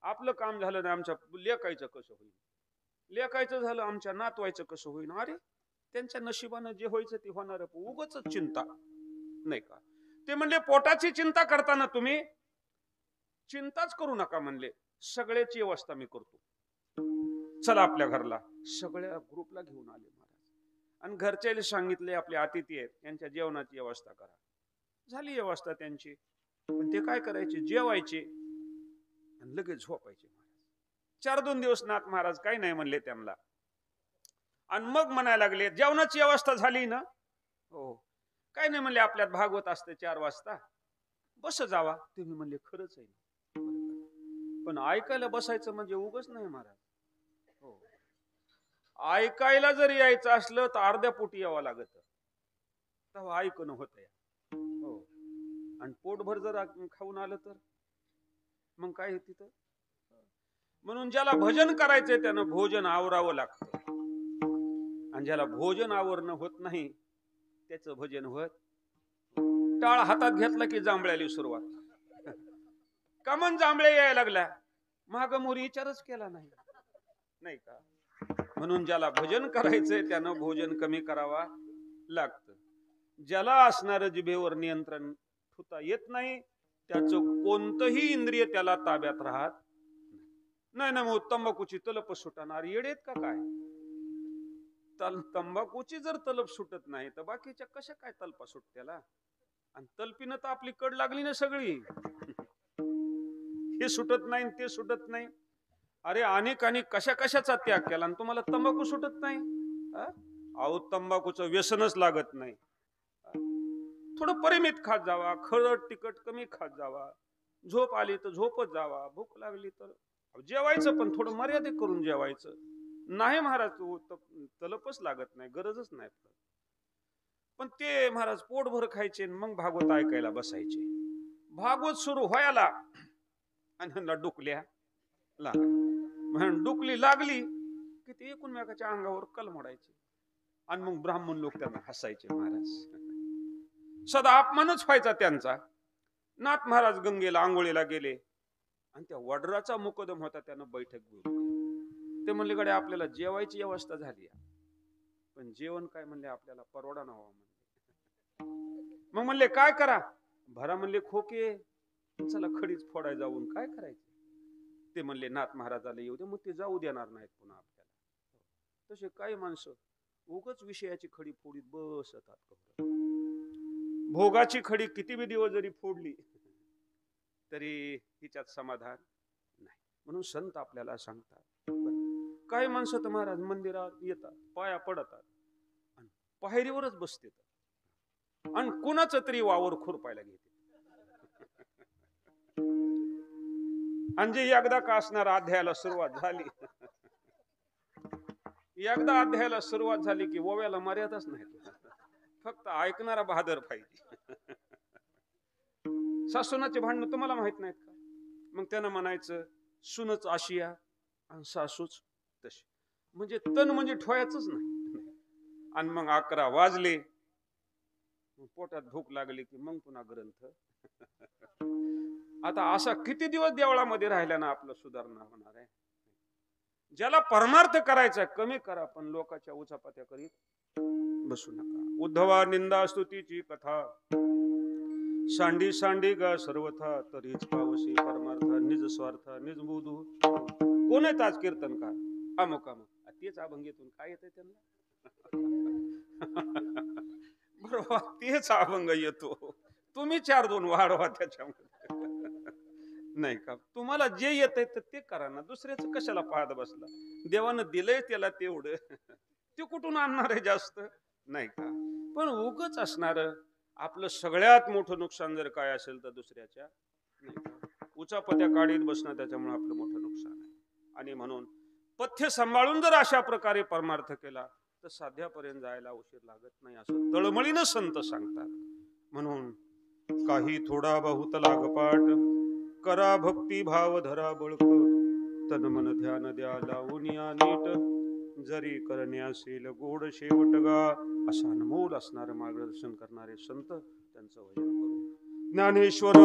आपलं काम झालं नाही आमच्या लेकायचं कसं होईल, लेकायचं झालं आमच्या नातवायचं कसं होईल. अरे त्यांच्या नशिबानं जे व्हायचं ते होणार, उगाच चिंता नाही का. ते म्हणले पोटाची चिंता करताना तुम्ही चिंताच करू नका म्हणले, सगळ्याची व्यवस्था मी करतो. चला आपल्या घरला. सगळ्या ग्रुपला घेऊन आले महाराज आणि घरच्याला सांगितले आपले अतिथी आहेत यांच्या जेवणाची व्यवस्था करा. झाली व्यवस्था त्यांची. पण ते काय करायचे जेवायचे आणि लगेच झोपायचे महाराज. 4-2 दिवस नाथ महाराज काही नाही म्हणले त्यांना. आणि मग म्हणायला लागले जेवणाची व्यवस्था झाली ना, हो काय नाही म्हणले आपल्यात भागवत असते 4 वाजता बस जावा. तुम्ही म्हणले खरंच आहे. पण ऐकायला बसायचं म्हणजे उगच नाही महाराज. हो ऐकायला जर यायचं असलं तर अर्ध्या पोटी यावं लागत, तेव्हा ऐकणं होत. हो आणि पोटभर जर खाऊन आलं तर मग काय तिथं. म्हणून ज्याला भजन करायचंय त्यानं भोजन आवरावं लागतं आणि ज्याला भोजन आवरणं होत नाही त्याचं भजन होत. टाळ हातात घेतला की जांभळ्याली सुरुवात. कमन जांभळे यायला लागल्या माग मोरी विचारच केला नाही नाही का. म्हणून ज्याला भजन करायचंय त्यानं भोजन कमी करावा लागतं. ज्याला असणारं जिभेवर नियंत्रण ठेवता येत नाही त्याचं कोणतंही इंद्रिय त्याला ताब्यात राहत नाही. ना मग तंबाखूची तलप सुटणार येडेत का काय. तंबाखूची जर तलप सुटत नाही तर बाकीच्या कशा काय तलपा सुटत्याला. आणि तलपीनं तर आपली कड लागली ना सगळी. हे सुटत नाही ते सुटत नाही. अरे अनेक कशा कशाचा त्याग केला आणि तुम्हाला तंबाखू सुटत नाही. अहो तंबाखूचं व्यसनच लागत नाही. थोडं परिमित खात जावा, खरड तिखट कमी खात जावा, झोप आली तर झोपत जावा, भूक लागली तर जेवायचं पण थोडं मर्यादित करून जेवायचं. नाही महाराज तलपच लागत नाही, गरजच नाही. पण ते महाराज पोटभर खायचे मग भागवत ऐकायला बसायचे. भागवत सुरू व्हायला आणि डुकल्या डुकली लागली की ते एकूणमेकाच्या अंगावर कल मोडायचे. आणि मग ब्राह्मण लोक त्यांना हसायचे. महाराज सदा अपमानच व्हायचा त्यांचा. नाथ महाराज गंगेला आंघोळीला गेले आणि त्या वडराचा मुकदम होता, त्यानं बैठक बोलली. ते म्हणले कडे आपल्याला जेवायची व्यवस्था झाली, पण जेवण काय म्हणले आपल्याला परवडा नव्हा म्हणले. मग म्हणले काय करा, भरा म्हणले खोके, चला खडीच फोडाय जाऊन काय करायचं. ते म्हणले नाथ महाराजाला येऊ दे, मग ते जाऊ देणार नाहीत पुन्हा आपल्याला. तसे काही माणसं उगच विषयाची खडी फोडीत बसतात. भोगाची खडी किती बी दिवस जरी फोडली तरी तिच्यात समाधान नाही. म्हणून संत आपल्याला सांगतात, काही माणसं तर महाराज मंदिरात येतात, पाया पडतात आणि पायरीवरच बसतात आणि कुणाच तरी वावर खुरपायला घेते. आणि जे एकदा का असणार अध्यायाला सुरुवात झाली, एकदा अध्यायाला सुरुवात झाली की ओव्याला मर्यादाच नाही, फक्त ऐकणारा बहादर पाहिजे. सासूनाचे भांडण तुम्हाला माहित नाहीत का? मग त्यानं म्हणायचं सुनच आशिया आणि सासूच तशी, म्हणजे तन म्हणजे ठोयाच नाही. आणि मग 11 वाजले, पोटात भूक लागली की मग पुन्हा ग्रंथ. आता असा किती दिवस देवळामध्ये राहिला ना आपलं सुधारणा होणार आहे. ज्याला परमार्थ करायचा कमी करा, पण लोकांच्या उचापात्या करीत बसू नका. उद्धवा निंदा स्तुतीची कथा, सांडी सांडी गा सर्वथा, तरीच पावशी परमार्थ. निज स्वार्थ निज बुधू. कोण आहेत आज कीर्तन का अमुक अमुक, तेच अभंगीतून काय येतंय त्यांना? बरोबर, तेच अभंग येतो. तुम्ही 4-2 वाढवा त्याच्यामध्ये, नाही का? तुम्हाला जे येतंय तर ते करा ना, दुसऱ्याचं कशाला पाहत बसला? देवानं दिलंय त्याला तेवढं, ते कुठून आणणार आहे जास्त, नाही का? पण उगच असणार आपलं सगळ्यात मोठं नुकसान जर काय असेल तर दुसऱ्याच्या उचापत्या काढीत बसणं, त्याच्यामुळे आपलं मोठं नुकसान आहे. आणि म्हणून पथ्य सांभाळून जर अशा प्रकारे परमार्थ केला तर साध्यापर्यंत जायला उशीर लागत नाही, असं तळमळीनं संत सांगतात. म्हणून काही थोडा बहुत लागपाट, करा भक्ती भाव धरा बळकट, तन मन ध्यान द्या लावून या नीट, जरी करण्यासील गोड शेवटगा. असा अनमोल असणारे मार्गदर्शन करणारे संत, त्यांचं भजन करू. ज्ञानेश्वर